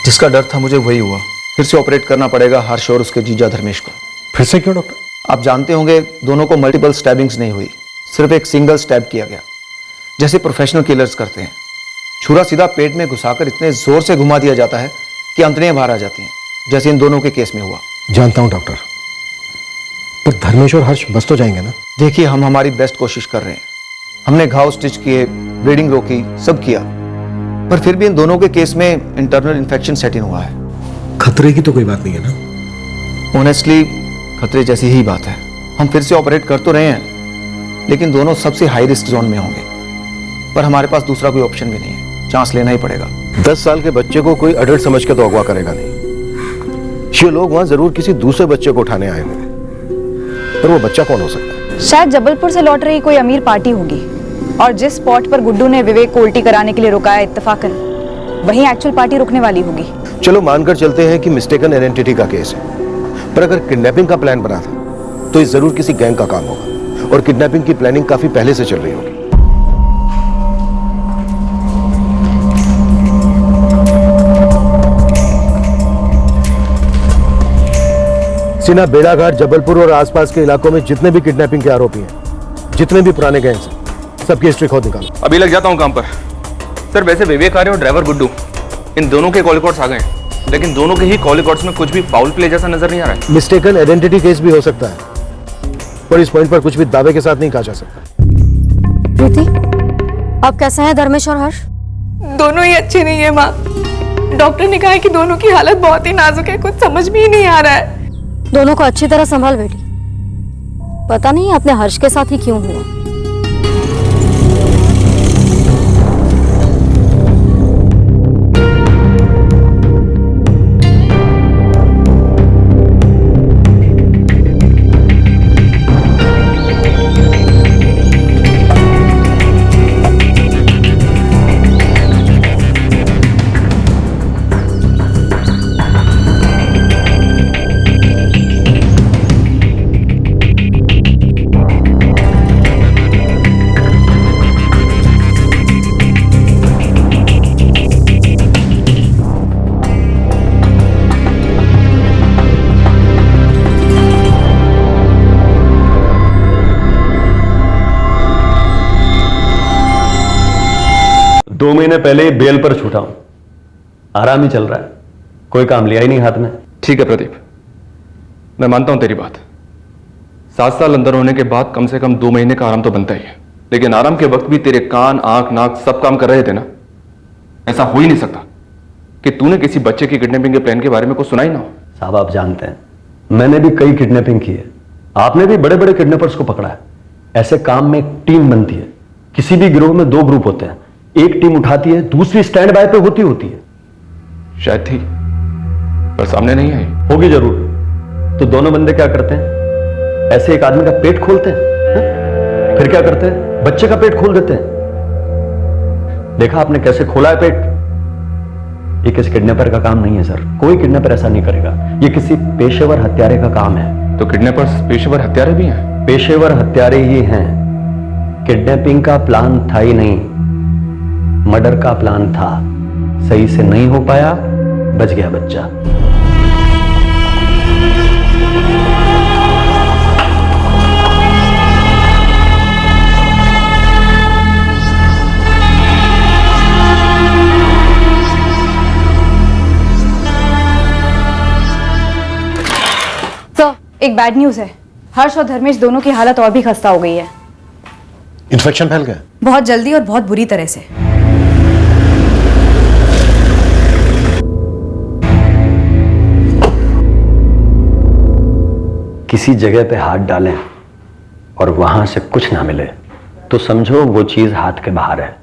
जिसका डर था मुझे वही हुआ। फिर से ऑपरेट करना पड़ेगा हर्ष और उसके जीजा धर्मेश को। फिर से क्यों डॉक्टर? आप जानते होंगे दोनों को मल्टीपल स्टैबिंग्स नहीं हुई, सिर्फ एक सिंगल स्टैब किया गया, जैसे प्रोफेशनल किलर्स करते हैं। छुरा सीधा पेट में घुसाकर इतने जोर से घुमा दिया जाता है कि अंतड़ियां बाहर आ जाती हैं, जैसे इन दोनों के केस में हुआ। जानता हूं डॉक्टर, पर धर्मेश और हर्ष बच तो जाएंगे ना? देखिए, हम हमारी बेस्ट कोशिश कर रहे हैं। हमने घाव स्टिच किए, ब्लीडिंग रोकी, सब किया, पर फिर भी इन दोनों के केस में इंटरनल इन्फेक्शन सेट इन हुआ है। खतरे की तो कोई बात नहीं है ना? ऑनेस्टली खतरे जैसी ही बात है। हम फिर से ऑपरेट कर तो रहे हैं, लेकिन दोनों सबसे हाई रिस्क जोन में होंगे। पर हमारे पास दूसरा कोई ऑप्शन भी नहीं है, चांस लेना ही पड़ेगा। 10 साल के बच्चे को कोई अडल्ट समझ के तो अगवा करेगा नहीं। ये लोग वहां जरूर किसी दूसरे बच्चे को उठाने आए होंगे, पर वो बच्चा कौन हो सकता है? शायद जबलपुर से लौट रही कोई अमीर पार्टी होगी, और जिस स्पॉट पर गुड्डू ने विवेक को उल्टी कराने के लिए रुकाया इत्तेफाकन, वहीं एक्चुअल पार्टी रुकने वाली होगी। चलो मानकर चलते हैं कि मिस्टेकन आइडेंटिटी का केस है, पर अगर किडनैपिंग का प्लान बना था तो ये जरूर किसी गैंग का काम होगा, और किडनैपिंग की प्लानिंग काफी पहले से चल रही होगी। सिना, बेड़ाघाट, जबलपुर और आसपास के इलाकों में जितने भी किडनैपिंग के आरोपी हैं, जितने भी पुराने गैंग्स हैं, सबकी हिस्ट्री खोद निकालो। अभी लग जाता हूँ काम पर। सर, वैसे विवेक आर्य और ड्राइवर गुड्डू, इन दोनों के कॉल रिकॉर्ड्स आ गए, लेकिन दोनों के ही कॉल रिकॉर्ड्स में कुछ भी फाउल प्ले जैसा नजर नहीं आ रहा है। मिस्टेकन आइडेंटिटी केस भी हो सकता है, पर इस पॉइंट पर कुछ भी दावे के साथ नहीं कहा जा सकता। प्रीति, अब कैसे हैं धर्मेश और हर्ष? दोनों ही अच्छे नहीं है माँ। डॉक्टर ने कहा है कि दोनों की हालत बहुत ही नाजुक है, कुछ समझ में ही नहीं आ रहा है। दोनों को अच्छी तरह संभाल बेटी, पता नहीं अपने हर्ष के साथ ही क्यों हुआ। 2 महीने पहले ही बेल पर छूटा हूं, आराम ही चल रहा है, कोई काम लिया ही नहीं हाथ में। ठीक है प्रदीप, मैं मानता हूं तेरी बात। 7 साल अंदर होने के बाद कम से कम 2 महीने का आराम तो बनता ही है, लेकिन आराम के वक्त भी तेरे कान, आंख, नाक सब काम कर रहे थे ना। ऐसा हो ही नहीं सकता कि तूने किसी बच्चे की किडनैपिंग के प्लान के बारे में कुछ सुना ही ना हो। साहब आप जानते हैं मैंने भी कई किडनैपिंग की है, आपने भी बड़े बड़े किडनैपर्स को पकड़ा है। ऐसे काम में एक टीम बनती है, किसी भी गिरोह में 2 ग्रुप होते हैं, एक टीम उठाती है, दूसरी स्टैंड बाय पे होती है। शायद थी पर सामने नहीं आई। होगी जरूर। तो दोनों बंदे क्या करते हैं, ऐसे एक आदमी का पेट खोलते हैं, फिर क्या करते हैं, बच्चे का पेट खोल देते हैं। देखा आपने कैसे खोला है पेट? ये किसी किडनैपर का काम नहीं है सर, कोई किडनैपर ऐसा नहीं करेगा, ये किसी पेशेवर हत्यारे का काम है। तो किडनैपर्स पेशेवर हत्यारे भी हैं? पेशेवर हत्यारे ही हैं। किडनैपिंग का प्लान था ही नहीं, मर्डर का प्लान था, सही से नहीं हो पाया, बच गया बच्चा। सर, एक बैड न्यूज है। हर्ष और धर्मेश दोनों की हालत और भी खस्ता हो गई है। इन्फेक्शन फैल गया? बहुत जल्दी और बहुत बुरी तरह से। किसी जगह पे हाथ डालें और वहां से कुछ ना मिले तो समझो वो चीज हाथ के बाहर है।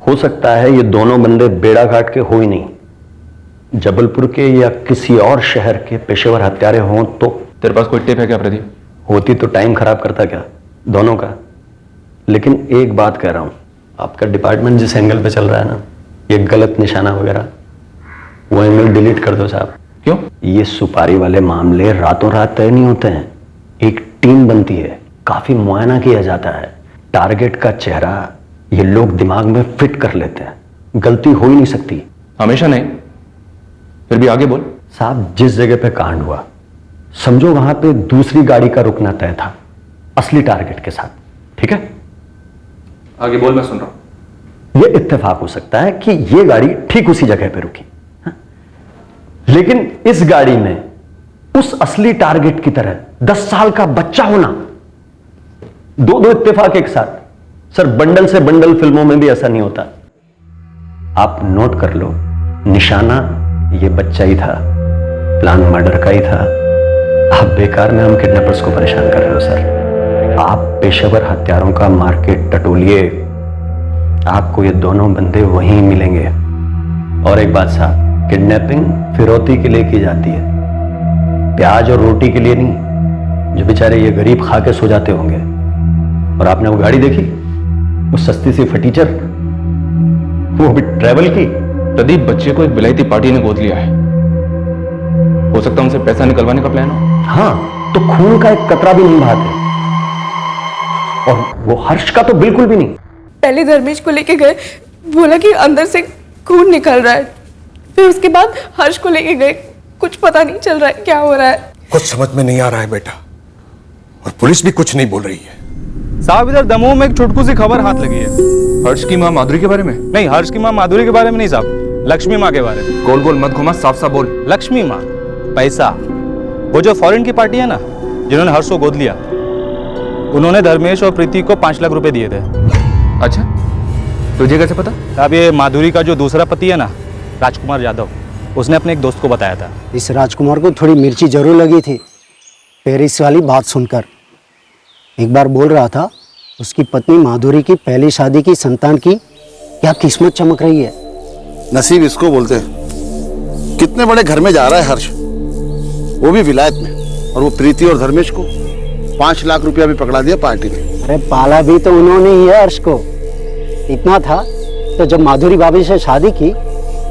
हो सकता है ये दोनों बंदे बेड़ाघाट के हो ही नहीं, जबलपुर के या किसी और शहर के पेशेवर हत्यारे हों। तो तेरे पास कोई टिप है क्या प्रदीप? होती तो टाइम खराब करता क्या दोनों का। लेकिन एक बात कह रहा हूं, आपका डिपार्टमेंट जिस एंगल पे चल रहा है ना, ये गलत निशाना वगैरह, वो एंगल डिलीट कर दो साहब। क्यों? ये सुपारी वाले मामले रातों रात तय नहीं होते हैं, एक टीम बनती है, काफी मुआयना किया जाता है, टारगेट का चेहरा ये लोग दिमाग में फिट कर लेते हैं, गलती हो ही नहीं सकती। हमेशा नहीं, फिर भी आगे बोल। साहब जिस जगह पे कांड हुआ समझो वहां पे दूसरी गाड़ी का रुकना तय था असली टारगेट के साथ, ठीक है? आगे बोल, मैं सुन रहा हूं। ये इत्तेफाक हो सकता है कि ये गाड़ी ठीक उसी जगह पे रुकी, लेकिन इस गाड़ी में उस असली टारगेट की तरह 10 साल का बच्चा होना, दो इत्तेफाक एक साथ। सर बंडल से बंडल फिल्मों में भी ऐसा नहीं होता। आप नोट कर लो, निशाना ये बच्चा ही था, प्लान मर्डर का ही था। आप बेकार में हम किडनैपर्स को परेशान कर रहे हो सर। आप पेशेवर हत्यारों का मार्केट टटोलिए, आपको ये दोनों बंदे वहीं मिलेंगे। और एक बात साहब, किडनैपिंग फिरौती के लिए की जाती है, प्याज और रोटी के लिए नहीं, जो बेचारे ये गरीब खा के सो जाते होंगे। और आपने वो गाड़ी देखी, वो सस्ती सी फटीचर, वो भी ट्रैवल की। प्रदीप, बच्चे को एक विलायती पार्टी ने गोद लिया है, हो सकता है उनसे पैसा निकलवाने का प्लान हो। हाँ, तो खून का एक कतरा भी नहीं बहाते, और वो हर्ष का तो बिल्कुल भी नहीं। पहले धर्मेश को लेके गए, बोला कि अंदर से खून निकल रहा है, फिर उसके बाद हर्ष को लेके गए, कुछ पता नहीं चल रहा है क्या हो रहा है। कुछ समझ में नहीं आ रहा है बेटा, और पुलिस भी कुछ नहीं बोल रही है। साहब इधर दमोह में एक छुटकू सी खबर हाथ लगी है। हर्ष की मां माधुरी के बारे में? नहीं, हर्ष की मां माधुरी के बारे में नहीं साहब, लक्ष्मी मां के बारे में। गोल गोल मत घुमा, साफ साफ बोल। लक्ष्मी मां, पैसा, वो जो फॉरेन की पार्टी है ना जिन्होंने हर्ष को गोद लिया, उन्होंने धर्मेश और प्रीति को 5 लाख रुपए दिए थे। अच्छा, तुझे कैसे पता? अब ये माधुरी का जो दूसरा पति है ना, राजकुमार यादव, उसने अपने एक दोस्त को बताया था। इस राजकुमार को थोड़ी मिर्ची जरूर लगी थी पेरिस वाली बात सुनकर। एक बार बोल रहा था उसकी पत्नी माधुरी की पहली शादी की संतान की क्या किस्मत चमक रही है। नसीब इसको बोलते हैं। कितने बड़े घर में जा रहा है हर्ष, वो भी विलायत में, और वो प्रीति और धर्मेश को 5 लाख रुपया भी पकड़ा दिया पार्टी में। अरे पाला भी तो उन्होंने ही है हर्ष को। इतना था तो जब माधुरी भाभी से शादी की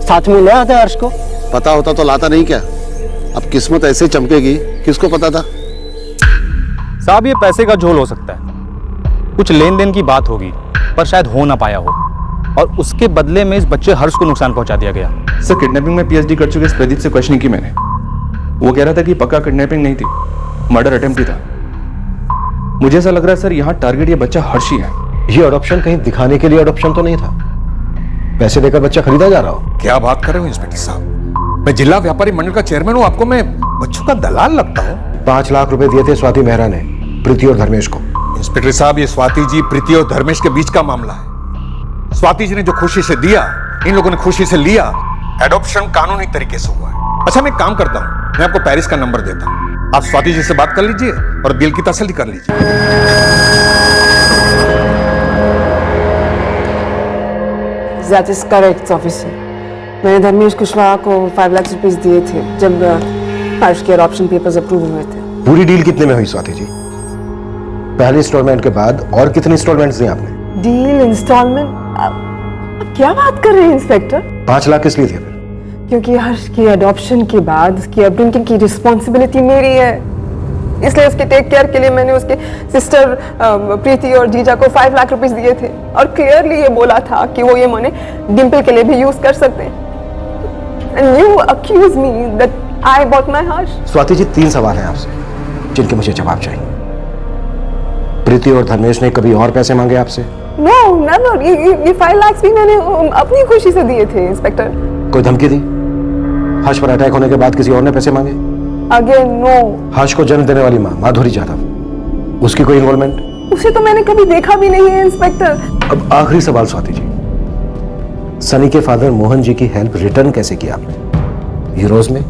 साथ में ले आते हर्ष को। पता होता तो लाता नहीं क्या? अब किस्मत ऐसे चमकेगी, किसको पता था? साहब ये पैसे का झोल हो सकता है, कुछ लेन देन की बात होगी, पर शायद हो ना पाया हो, और उसके बदले में इस बच्चे हर्ष को नुकसान पहुंचा दिया गया। सर, किडनैपिंग में पीएचडी कर चुके इस प्रदीप से क्वेश्चनिंग की मैंने। वो कह रहा था कि पक्का किडनैपिंग नहीं थी, मर्डर अटेम्प्ट ही था। मुझे ऐसा लग रहा है सर, यहाँ टारगेट ये बच्चा हर्ष ही है। ये अडॉप्शन कहीं दिखाने के लिए अडॉप्शन तो नहीं था? पैसे देकर बच्चा खरीदा जा रहा हो? क्या बात कर रहे हो इंस्पेक्टर साहब? मैं जिला व्यापारी मंडल का चेयरमैन हूं, आपको मैं बच्चों का दलाल लगता हूं? 5 लाख रुपए दिए थे स्वाति मेहरा ने प्रीति और धर्मेश को। इंस्पेक्टर साहब, ये स्वाति जी, प्रीति और धर्मेश के बीच का मामला है। स्वाति जी ने जो खुशी से दिया, इन लोगों ने खुशी से लिया। एडॉप्शन कानूनी तरीके से हुआ है। अच्छा, मैं एक काम करता हूं, मैं आपको पेरिस का नंबर देता हूं, आप स्वाति जी से बात कर लीजिए और बिल की तसल्ली कर लीजिए। That is correct, officer. मैंने धर्मेश कुशवाहा को 5 लाख रुपीस दिए थे जब हर्ष के अडॉप्शन पेपर्स अप्रूव हुए थे। पूरी डील कितने में हुई स्वाति जी? पहले इंस्टॉलमेंट के बाद और कितने इंस्टॉलमेंट्स दिए आपने? डील, इंस्टॉलमेंट, क्या बात कर रहे हैं इंस्पेक्टर? 5 लाख किस लिए थे फिर? क्योंकि हर्ष के अडॉप्शन के बाद उसकी अपब्रिंगिंग की रिस्पॉन्सिबिलिटी मेरी है, इसलिए उसके टेक केयर के लिए मैंने उसके सिस्टर प्रीति और जीजा को 5 लाख रुपीस दिए थे और क्लियरली ये बोला था कि वो ये मनी डिम्पल के लिए भी यूज कर सकते हैं। And you accuse me that I bought my Harsh. Swati ji, 3 सवाल हैं आपसे जिनके मुझे जवाब चाहिए। प्रीति और धर्मेश ने कभी और पैसे मांगे आपसे? No, never. ये 5 लाख भी मैंने अपनी खुशी से दिए थे इंस्पेक्टर। कोई धमकी दी? हर्ष पर अटैक होने के बाद किसी और ने पैसे मांगे? Again, no. हर्ष को जन्म देने वाली माँ माधुरी जाधव, उसकी कोई इन्वॉल्वमेंट? उसे तो मैंने कभी देखा भी नहीं है इंस्पेक्टर। अब आखिरी सवाल स्वाति जी, सनी के फादर मोहन जी की हेल्प रिटर्न कैसे किया आपने? यूरोज में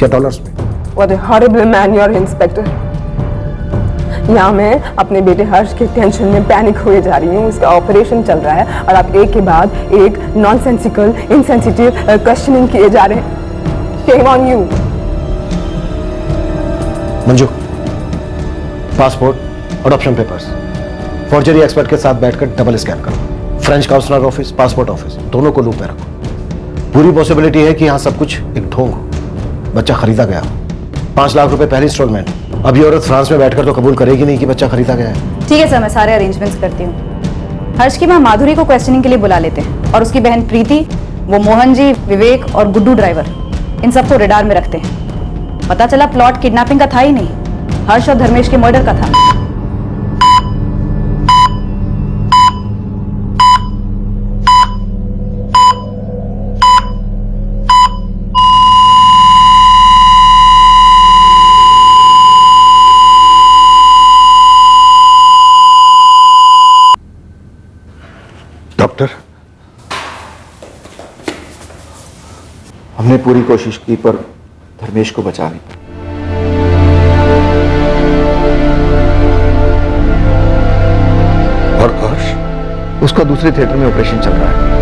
या डॉलर्स में? What a horrible man you are, inspector. यहाँ मैं अपने बेटे हर्ष के टेंशन में पैनिक हुए जा रही हूँ, उसका ऑपरेशन चल रहा है और आप एक के बाद एक नॉनसेंसिकल, इनसेंसिटिव क्वेश्चनिंग किए जा रहे हैं। Shame on you. Manju, passport, adoption papers, forgery expert के साथ बैठकर डबल स्कैन करो। French counsellor office, passport office, दोनों को लूप में रखो। पूरी पॉसिबिलिटी है कि यहाँ सब कुछ एक ढोंग हो, बच्चा खरीदा गया हो। 5 लाख रुपए पहली इंस्टॉलमेंट। अब ये औरत फ्रांस में बैठकर तो कबूल करेगी नहीं कि बच्चा खरीदा गया है। ठीक है सर, मैं सारे अरेंजमेंट्स करती हूँ। हर्ष की माँ माधुरी को क्वेश्चनिंग के लिए बुला लेते हैं और उसकी बहन प्रीति, वो मोहन जी, विवेक और गुड्डू ड्राइवर, इन सबको रेडार में रखते हैं। पता चला प्लॉट किडनैपिंग का था ही नहीं, हर्ष और धर्मेश के मर्डर का था। डॉक्टर, हमने पूरी कोशिश की पर धर्मेश को बचा नहीं। और हर्ष? उसका दूसरे थिएटर में ऑपरेशन चल रहा है।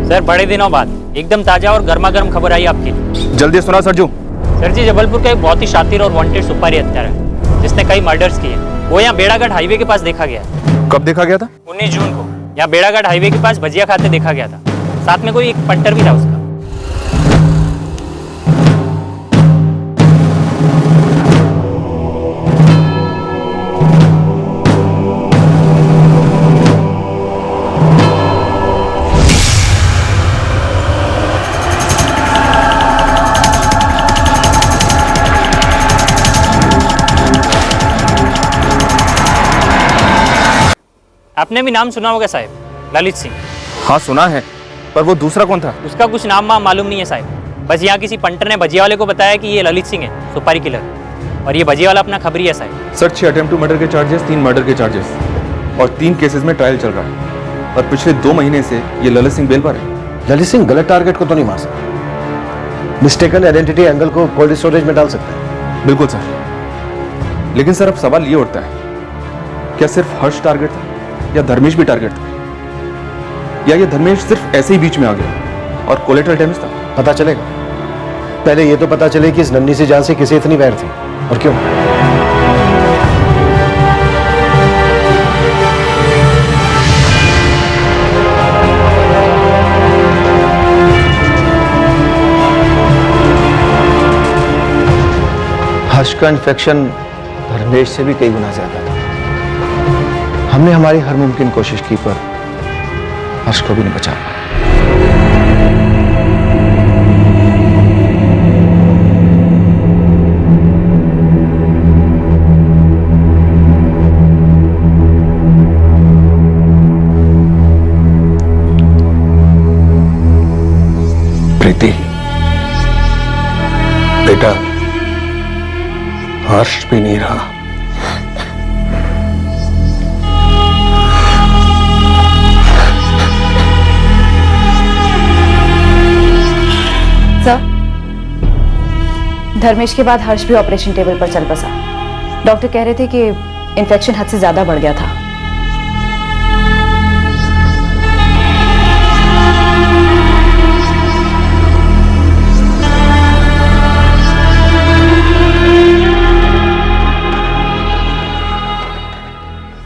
सर, बड़े दिनों बाद एकदम ताजा और गर्मा गर्म खबर आई आपकी। जल्दी सुना सरजू। सर जी, जबलपुर का एक बहुत ही शातिर और वांटेड सुपारी हत्यारा है जिसने कई मर्डर्स किए। वो यहाँ बेड़ाघाट हाईवे के पास देखा गया। कब देखा गया था? 19 जून को यहाँ बेड़ाघाट हाईवे के पास भजिया खाते देखा गया था। साथ में कोई एक पंटर भी था उसका। आपने भी नाम सुना होगा साहब, ललित सिंह। हाँ सुना है, पर वो दूसरा कौन था? उसका कुछ नाम मालूम नहीं है साहब। बस यहाँ किसी पंटर ने भजिया वाले को बताया कि ये ललित सिंह है, सुपारी किलर, और ये भजिया वाला अपना खबरी है साहब। सर, 6 अटेम्प्ट टू मर्डर के चार्जेस, 3 मर्डर के चार्जेस और 3 केसेस में ट्रायल चल रहा है। और पिछले 2 महीने से ये ललित सिंह बेल पर है। ललित सिंह गलत टारगेट को तो नहीं मार सकता, मिस्टेकन आइडेंटिटी एंगल को कोल्ड स्टोरेज में डाल सकता है। बिल्कुल सर, लेकिन सर अब सवाल ये उठता है, क्या सिर्फ हर्ष टारगेट था या धर्मेश भी टारगेट था, या ये धर्मेश सिर्फ ऐसे ही बीच में आ गया और कोलेटरल डैमेज था? पता चलेगा। पहले ये तो पता चले कि इस नन्ही सी जान से किसे इतनी वैर थी और क्यों। हर्ष का इन्फेक्शन धर्मेश से भी कई गुना ज्यादा था। हमने हमारी हर मुमकिन कोशिश की पर हर्ष को भी नहीं बचा पाया। प्रीति, बेटा, हर्ष भी नहीं रहा। सर, धर्मेश के बाद हर्ष भी ऑपरेशन टेबल पर चल बसा। डॉक्टर कह रहे थे कि इन्फेक्शन हद से ज्यादा बढ़ गया था।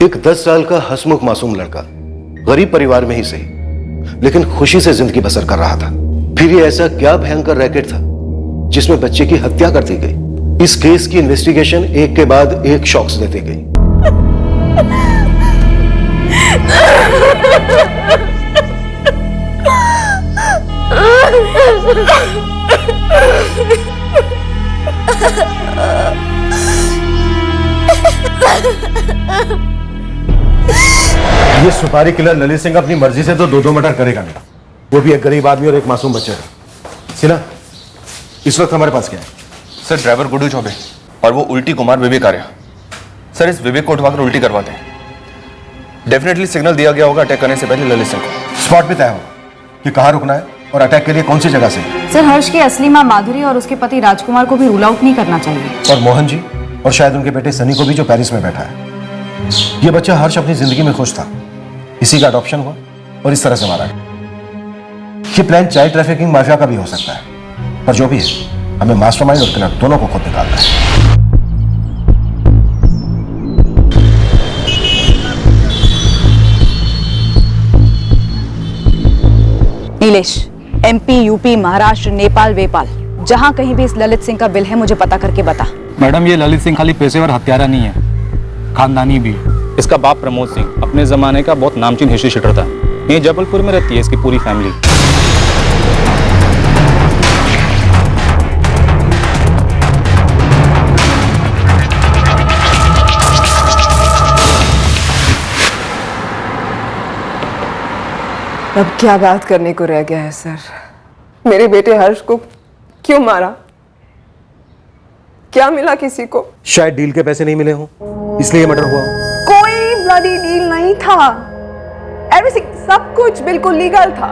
एक 10 साल का हंसमुख मासूम लड़का, गरीब परिवार में ही सही, लेकिन खुशी से जिंदगी बसर कर रहा था। फिर ये ऐसा क्या भयंकर रैकेट था जिसमें बच्चे की हत्या कर दी गई। इस केस की इन्वेस्टिगेशन एक के बाद एक शॉक्स देती गई। ये सुपारी किलर ललित सिंह अपनी मर्जी से तो दो मर्डर करेगा नहीं, वो भी एक गरीब आदमी और एक मासूम बच्चे का। सिन्हा, इस वक्त हमारे पास क्या है? सर, ड्राइवर गुड्डू चौबे और वो उल्टी कुमार विवेक आर्या। सर, इस विवेक को उठवाकर उल्टी करवाते हैं। डेफिनेटली सिग्नल दिया गया होगा अटैक करने से पहले ललित सिंह को। स्पॉट पे तय होगा कि कहाँ रुकना है और अटैक के लिए कौन सी जगह से। सर, हर्ष की असली मां माधुरी और उसके पति राजकुमार को भी रूल आउट नहीं करना चाहिए। और मोहन जी और शायद उनके बेटे सनी को भी, जो पेरिस में बैठा है। ये बच्चा हर्ष अपनी जिंदगी में खुश था, इसी का अडॉप्शन हुआ और इस तरह से मारा गया। ये प्लान चाइल्ड ट्रैफिकिंग माफिया का भी हो सकता है, पर जो भी है, हमें मास्टरमाइंड और किलर दोनों को खुद निकालना है। नीलेश, एमपी, यूपी, महाराष्ट्र, नेपाल, वेपाल, जहां कहीं भी इस ललित सिंह का बिल है मुझे पता करके बता। मैडम, ये ललित सिंह खाली पेशेवर हत्यारा नहीं है, खानदानी भी। इसका बाप प्रमोद सिंह अपने जमाने का बहुत नामचीन हिस्ट्री शीटर था। ये जबलपुर में रहती है इसकी पूरी फैमिली। अब क्या बात करने को रह गया है सर? मेरे बेटे हर्ष को क्यों मारा? क्या मिला किसी को? शायद डील के पैसे नहीं मिले हों, इसलिए मर्डर हुआ हो। कोई ब्लडी डील नहीं था। एवरीथिंग, सब कुछ बिल्कुल लीगल था।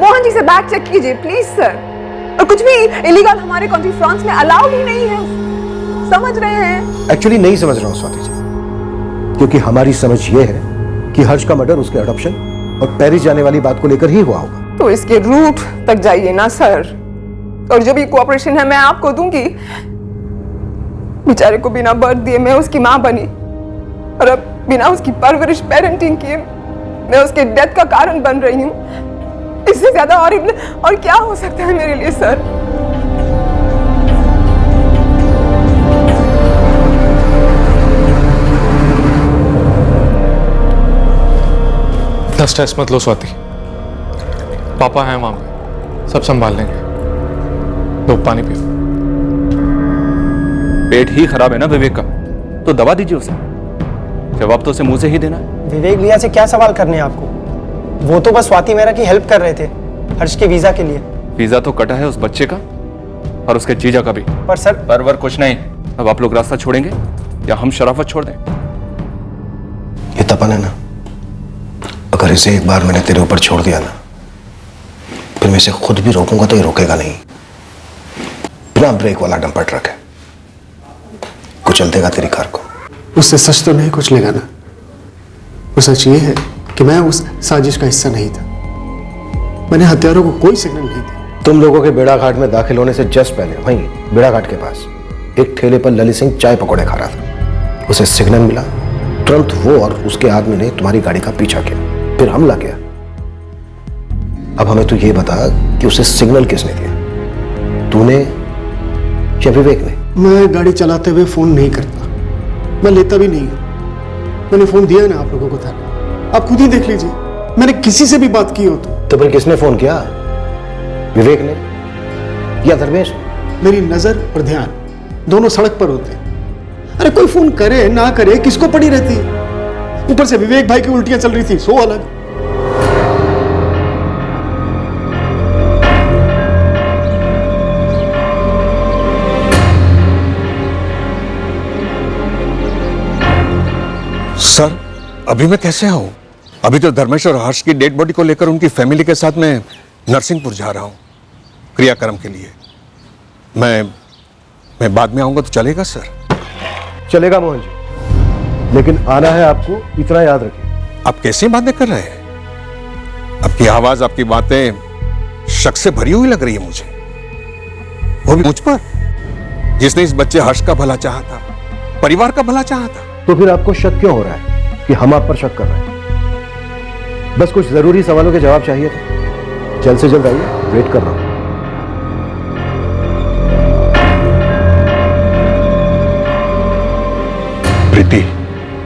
मोहन जी से बैक चेक कीजिए प्लीज सर। और कुछ भी इलीगल हमारे कंट्री फ्रांस में अलाउड ही नहीं है, समझ रहे हैं? एक्चुअली नहीं समझ रहा हूं स्वाति जी, क्योंकि हमारी समझ ये है कि हर्ष का मर्डर उसके अडॉप्शन और पेरिस जाने वाली बात को लेकर ही हुआ होगा। तो इसके रूट तक जाइए ना सर, और जो भी कोऑपरेशन है मैं आपको दूंगी। बेचारे को बिना बर्थ दिए मैं उसकी मां बनी, और अब बिना उसकी परवरिश, पेरेंटिंग किए मैं उसके डेथ का कारण बन रही हूँ। इससे ज्यादा और क्या हो सकता है मेरे लिए सर? स्ट्रेस मत लो स्वाति, पापा हैं वहां पे, सब संभाल लेंगे। लो पानी पियो। पेट ही खराब है ना विवेक का, तो दवा दीजिए उसे। जवाब तो उसे मुंह से ही देना है। विवेक भैया से क्या सवाल करने हैं आपको? वो तो बस स्वाति मेहरा की हेल्प कर रहे थे हर्ष के वीजा के लिए। वीजा तो कटा है उस बच्चे का और उसके जीजा का भी। पर सर, पर कुछ नहीं। अब आप लोग रास्ता छोड़ेंगे या हम शराफत छोड़ दें? ये तपन है ना, अगर इसे एक बार मैंने तेरे ऊपर छोड़ दिया ना, फिर मैं इसे खुद भी रोकूंगा तो ये रोकेगा नहीं। बिना ब्रेक वाला डंपर ट्रक है, कुचल देगा तेरी कार को। उससे सच तो नहीं कुछ लेगा ना। वो सच ये है कि मैं उस साजिश का हिस्सा नहीं था। मैंने हत्यारों को कोई सिग्नल नहीं दी। तुम लोगों के बेड़ा घाट में दाखिल होने से जस्ट पहले वहीं बेड़ा घाट के पास एक ठेले पर ललित सिंह चाय पकौड़े खा रहा था। उसे सिग्नल मिला, तुरंत वो और उसके आदमी ने तुम्हारी गाड़ी का पीछा किया, फिर हमला किया। अब हमें तो ये बता कि उसे सिग्नल किसने दिया, तूने या विवेक ने? मैं गाड़ी चलाते हुए फोन नहीं करता, मैं लेता भी नहीं हूं। मैंने फोन दिया ना आप लोगों को था, आप खुद ही देख लीजिए। मैंने किसी से भी बात की हो तो फिर किसने फोन किया? विवेक ने या धर्मेश? मेरी नजर और ध्यान दोनों सड़क पर होते हैं। अरे कोई फोन करे ना करे किसको पड़ी रहती है? ऊपर से विवेक भाई की उल्टियां चल रही थी, सो अलग। सर अभी मैं कैसे आऊं? अभी तो धर्मेश और हर्ष की डेड बॉडी को लेकर उनकी फैमिली के साथ मैं नरसिंहपुर जा रहा हूं क्रियाक्रम के लिए। मैं बाद में आऊंगा तो चलेगा सर? चलेगा मोहन जी, लेकिन आना है आपको, इतना याद रखिए। आप कैसी बातें कर रहे हैं? आपकी आवाज, आपकी बातें शक से भरी हुई लग रही है मुझे, वो भी मुझ पर, जिसने इस बच्चे हर्ष का भला चाहा था, परिवार का भला चाहा था। तो फिर आपको शक क्यों हो रहा है कि हम आप पर शक कर रहे हैं? बस कुछ जरूरी सवालों के जवाब चाहिए थे। जल्द से जल्द आइए, वेट कर रहा हूं। प्रीति,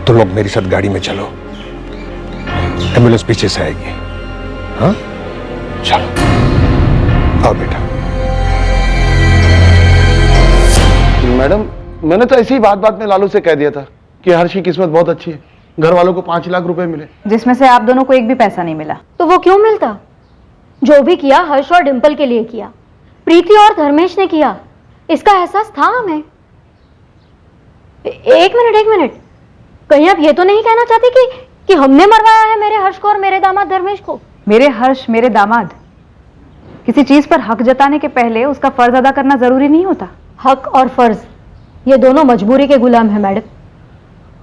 तुम लोग मेरे साथ गाड़ी में चलो, एम्बुलेंस पीछे से आएगी। हाँ चलो, आओ बेटा। मैडम, मैंने तो ऐसी ही बात में लालू से कह दिया था कि हर्ष की किस्मत बहुत अच्छी है, घर वालों को 5 लाख रुपए मिले, जिसमें से आप दोनों को एक भी पैसा नहीं मिला। तो वो क्यों मिलता? जो भी किया हर्ष और डिंपल के लिए किया, प्रीति और धर्मेश ने किया, इसका एहसास था हमें। एक मिनट, कहीं आप ये तो नहीं कहना चाहती कि हमने मरवाया है मेरे हर्ष को और मेरे दामाद धर्मेश को? मेरे हर्ष, मेरे दामाद, किसी चीज पर हक जताने के पहले उसका फर्ज अदा करना जरूरी नहीं होता? हक और फर्ज ये दोनों मजबूरी के गुलाम है मैडम।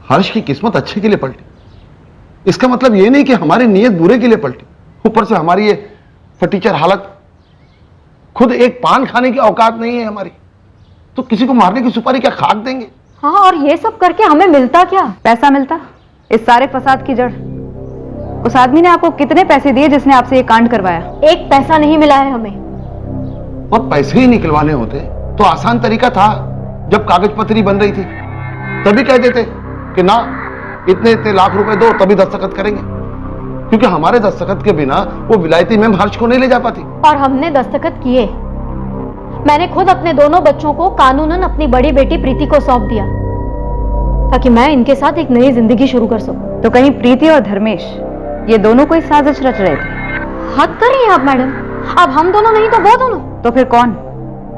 हर्ष की किस्मत अच्छे के लिए पलटी, इसका मतलब ये नहीं कि हमारी नीयत बुरे के लिए पलटी। ऊपर से हमारी ये फटीचर हालत, खुद एक पान खाने की औकात नहीं है हमारी, तो किसी को मारने की सुपारी क्या खाक देंगे? हाँ, और ये सब करके हमें मिलता क्या? पैसा मिलता। इस सारे फसाद की जड़ उस आदमी ने आपको कितने पैसे दिए जिसने आपसे ये कांड करवाया? एक पैसा नहीं मिला है हमें। और पैसे ही निकलवाने होते तो आसान तरीका था, जब कागज पत्री बन रही थी तभी कह देते कि ना इतने लाख रुपए दो तभी दस्तखत करेंगे, क्योंकि हमारे दस्तखत के बिना वो विलायती मैम हर्ष को नहीं ले जा पाती। और हमने दस्तखत किए। मैंने खुद अपने दोनों बच्चों को कानूनन अपनी बड़ी बेटी प्रीति को सौंप दिया ताकि मैं इनके साथ एक नई जिंदगी शुरू कर सकूं। तो कहीं प्रीति और धर्मेश ये दोनों कोई साजिश रच रहे थे? हद कर रही हैं आप मैडम, अब हम दोनों नहीं तो वो दोनों। तो फिर कौन?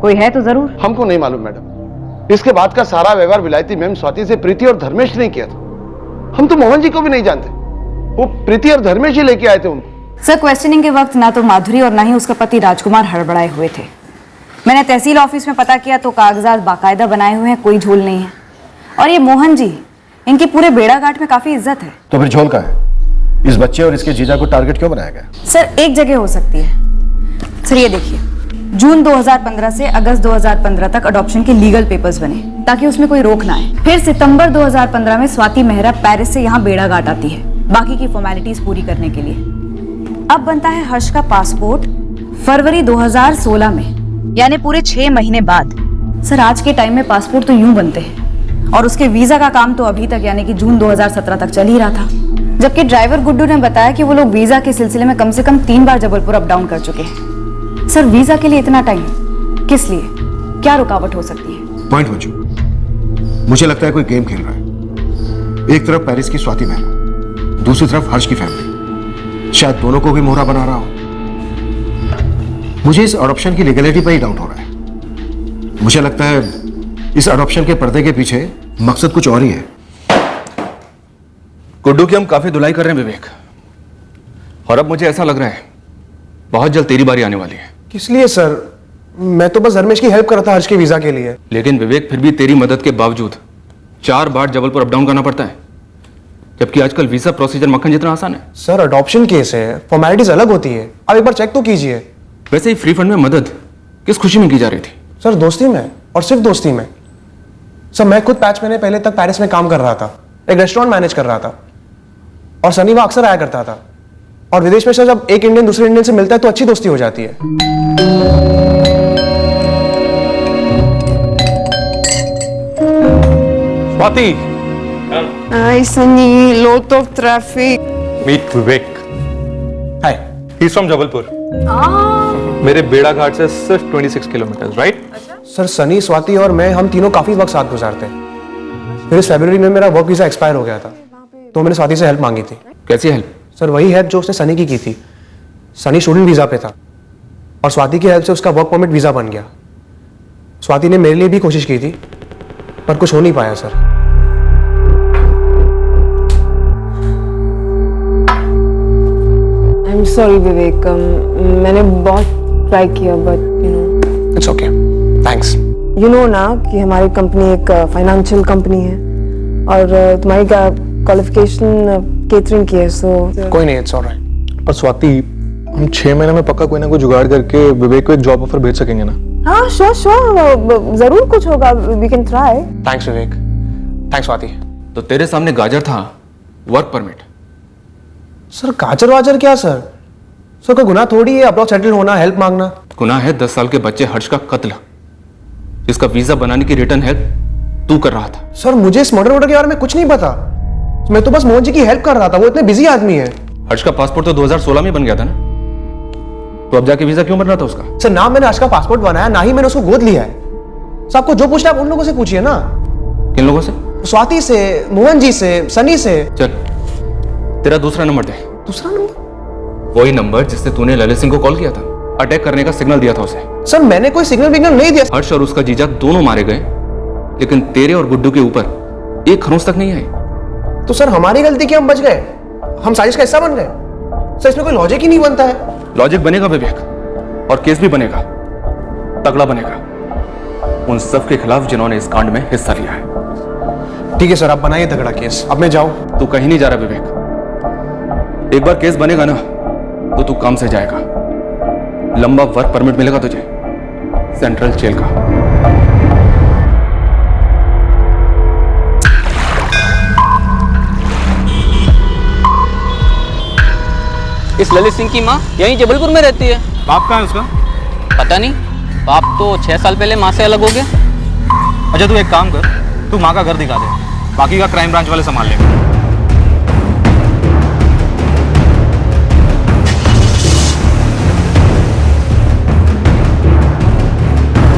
कोई है तो जरूर। हमको नहीं मालूम मैडम, इसके बाद का सारा व्यवहार विलायती मैम स्वाति से प्रीति और धर्मेश ने किया था। हम तो मोहन जी को भी नहीं जानते, वो प्रीति और धर्मेश ही लेके आए थे उनको। सर, क्वेश्चनिंग के वक्त ना तो माधुरी और ना ही उसका पति राजकुमार हड़बड़ाए हुए थे। मैंने तहसील ऑफिस में पता किया तो कागजात बाकायदा बनाए हुए हैं, कोई झोल नहीं है। और ये मोहन जी, इनकी पूरे बेड़ाघाट में काफी इज्जत है। तो फिर झोल का है? इस बच्चे और इसके जीजा को टारगेट क्यों बनाया गया? सर, एक जगह हो सकती है। सर ये देखिए, जून 2015 से अगस्त 2015 तक अडॉप्शन के लीगल पेपर्स बने ताकि उसमें कोई रोक ना आए। फिर सितंबर 2015 में स्वाति मेहरा पेरिस से यहाँ बेड़ाघाट आती है बाकी की फॉर्मेलिटीज पूरी करने के लिए। अब बनता है हर्ष का पासपोर्ट फरवरी 2016 में, यानी पूरे 6 महीने बाद। सर, आज के टाइम में पासपोर्ट तो यूं बनते हैं और उसके वीजा का काम तो अभी तक यानी कि जून 2017 तक चल ही रहा था, जबकि ड्राइवर गुड्डू ने बताया कि वो लोग वीजा के सिलसिले में कम से कम 3 बार जबलपुर अप डाउन कर चुके हैं। सर, वीजा के लिए इतना टाइम किस लिए? क्या रुकावट हो सकती है? पॉइंट मंजू, मुझे लगता है कोई गेम खेल रहा है। एक तरफ पेरिस की स्वाति मेहरा, दूसरी तरफ हर्ष की फैमिली, शायद दोनों को भी मोहरा बना रहा हो। मुझे इस अडॉप्शन की लीगलिटी पर ही डाउट हो रहा है। मुझे लगता है इस अडॉप्शन के पर्दे के पीछे मकसद कुछ और ही है। गुड्डू की हम काफी धुलाई कर रहे हैं विवेक, और अब मुझे ऐसा लग रहा है बहुत जल्द तेरी बारी आने वाली है। किस लिए सर? मैं तो बस धर्मेश की हेल्प कर रहा था हर्ष के वीजा के लिए। लेकिन विवेक, फिर भी तेरी मदद के बावजूद 4 बार जबलपुर अप डाउन करना पड़ता है, जबकि आजकल वीजा प्रोसीजर मक्खन जितना आसान है। सर, अडॉप्शन केस है, फॉर्मेलिटीज अलग होती है। आप एक बार चेक तो कीजिए। वैसे ही फ्री फंड में मदद किस खुशी में की जा रही थी? सर, दोस्ती में, और सिर्फ दोस्ती में। सर, मैं खुद 5 महीने पहले तक पेरिस में काम कर रहा था, एक रेस्टोरेंट मैनेज कर रहा था, और सनी वहां अक्सर आया करता था। और विदेश में सर, जब एक इंडियन दूसरे इंडियन से मिलता है तो अच्छी दोस्ती हो जाती है। Hi Sunny, lot of traffic. Meet Vivek. He's from Jabalpur. मेरे बेड़ा घाट से सिर्फ 26 kilometre, right? Sir Sunny, Swati और मैं हम तीनों काफी वक्त साथ गुजारते हैं। फिर इस फरवरी में मेरा वर्क वीजा एक्सपायर हो गया था, तो मैंने स्वाति से हेल्प मांगी थी। कैसी हेल्प? सर वही हेल्प जो उसने सनी की थी। सनी स्टूडेंट वीजा पे था और स्वाति की हेल्प से उसका वर्क परमिट वीजा बन गया। स्वाति ने मेरे लिए भी कोशिश की थी पर कुछ हो नहीं पाया सर। आई एम सॉरी विवेक, मैंने बहुत ट्राई किया but you know it's okay, thanks. You know ना कि हमारी कंपनी एक फाइनेंशियल कंपनी है और तुम्हारी क्वालिफिकेशन केटरिंग की है, सो कोई नहीं, इट्स ऑलराइट। पर स्वाति, हम 6 महीने में पक्का कोई ना कोई जुगाड़ करके विवेक को एक जॉब ऑफर भेज सकेंगे ना? हाँ श्योर श्योर, जरूर कुछ होगा, we can try. Thanks Vivek, thanks Swati. तो तेरे सामने गाजर था, वर्क परमिट। सर गाजर वाजर क्या सर? सर कोई गुनाह थोड़ी है अब्रॉड सेटल होना, हेल्प मांगना। गुनाह है 10 साल के बच्चे हर्ष का कत्ल, जिसका वीजा बनाने की रिटर्न हेल्प तू कर रहा था। सर मुझे इस मर्डर के बारे में कुछ नहीं पता, मैं तो बस मोहन जी की हेल्प कर रहा था, वो इतने बिजी आदमी है। हर्ष का पासपोर्ट तो 2016 में बन गया था ना, तो अब जाके वीजा क्यों बन रहा था उसका? सर ना मैंने हर्ष का पासपोर्ट बनाया, ना ही मैंने उसको गोद लिया है। सर आपको जो पूछना है आप उन लोगों से पूछिए ना। किन लोगों से? स्वाति से, मोहन जी से, सनी से। चल तेरा दूसरा नंबर दे। दूसरा नंबर? वही नंबर जिससे तूने ललित सिंह को कॉल किया था, अटैक करने का सिग्नल दिया था उसे। सर मैंने कोई सिग्नल विग्नल नहीं दिया। हर्ष और उसका जीजा दोनों मारे गए, लेकिन तेरे और गुड्डू के ऊपर एक खरोंच तक नहीं आई। तो सर हमारी गलती कि हम बच गए, हम साजिश का हिस्सा बन गए? सर इसमें कोई लॉजिक ही नहीं बनता है। लॉजिक बनेगा विवेक, और केस भी बनेगा, तगड़ा बनेगा, उन सब के खिलाफ जिन्होंने इस कांड में हिस्सा लिया है। ठीक है सर, आप बनाइए तगड़ा केस, अब मैं जाऊं? तू कहीं नहीं जा रहा विवेक, एक बार केस बनेगा ना तो तू काम से जाएगा। लंबा वर्क परमिट मिलेगा तुझे सेंट्रल जेल का। इस ललित सिंह की माँ यहीं जबलपुर में रहती है। बाप कहाँ है उसका? पता नहीं, बाप तो 6 साल पहले माँ से अलग हो गया। अच्छा तू एक काम कर, तू माँ का घर दिखा दे, बाकी का क्राइम ब्रांच वाले संभाल लेंगे।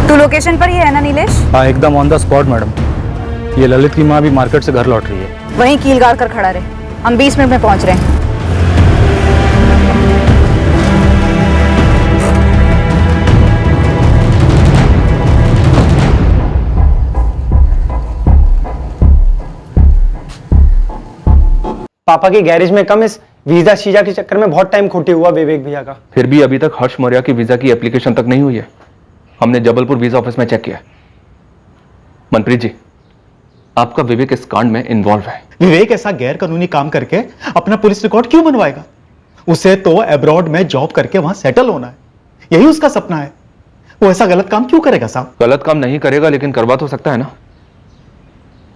तू लोकेशन पर ही है ना नीलेश? हाँ एकदम ऑन द स्पॉट मैडम। ये ललित की माँ भी मार्केट से घर लौट रही है। वहीं कील गाड़ कर खड़ा रहे, हम 20 मिनट में पहुंच रहे हैं। पापा की गैरेज में कम, इस वीजा शीजा के चक्कर में बहुत टाइम खोटे हुआ विवेक भैया का। फिर भी अभी तक हर्ष मौर्य की वीजा की एप्लीकेशन तक नहीं हुई है। हमने जबलपुर वीजा ऑफिस में चेक किया। मनप्रीत जी, आपका विवेक इस कांड में इन्वॉल्व है। विवेक ऐसा गैर कानूनी काम करके अपना पुलिस रिकॉर्ड क्यों बनवाएगा? उसे तो अब्रॉड में जॉब करके वहां सेटल होना है, यही उसका सपना है। वो ऐसा गलत काम क्यों करेगा साहब? गलत काम नहीं करेगा, लेकिन करवा तो सकता है ना।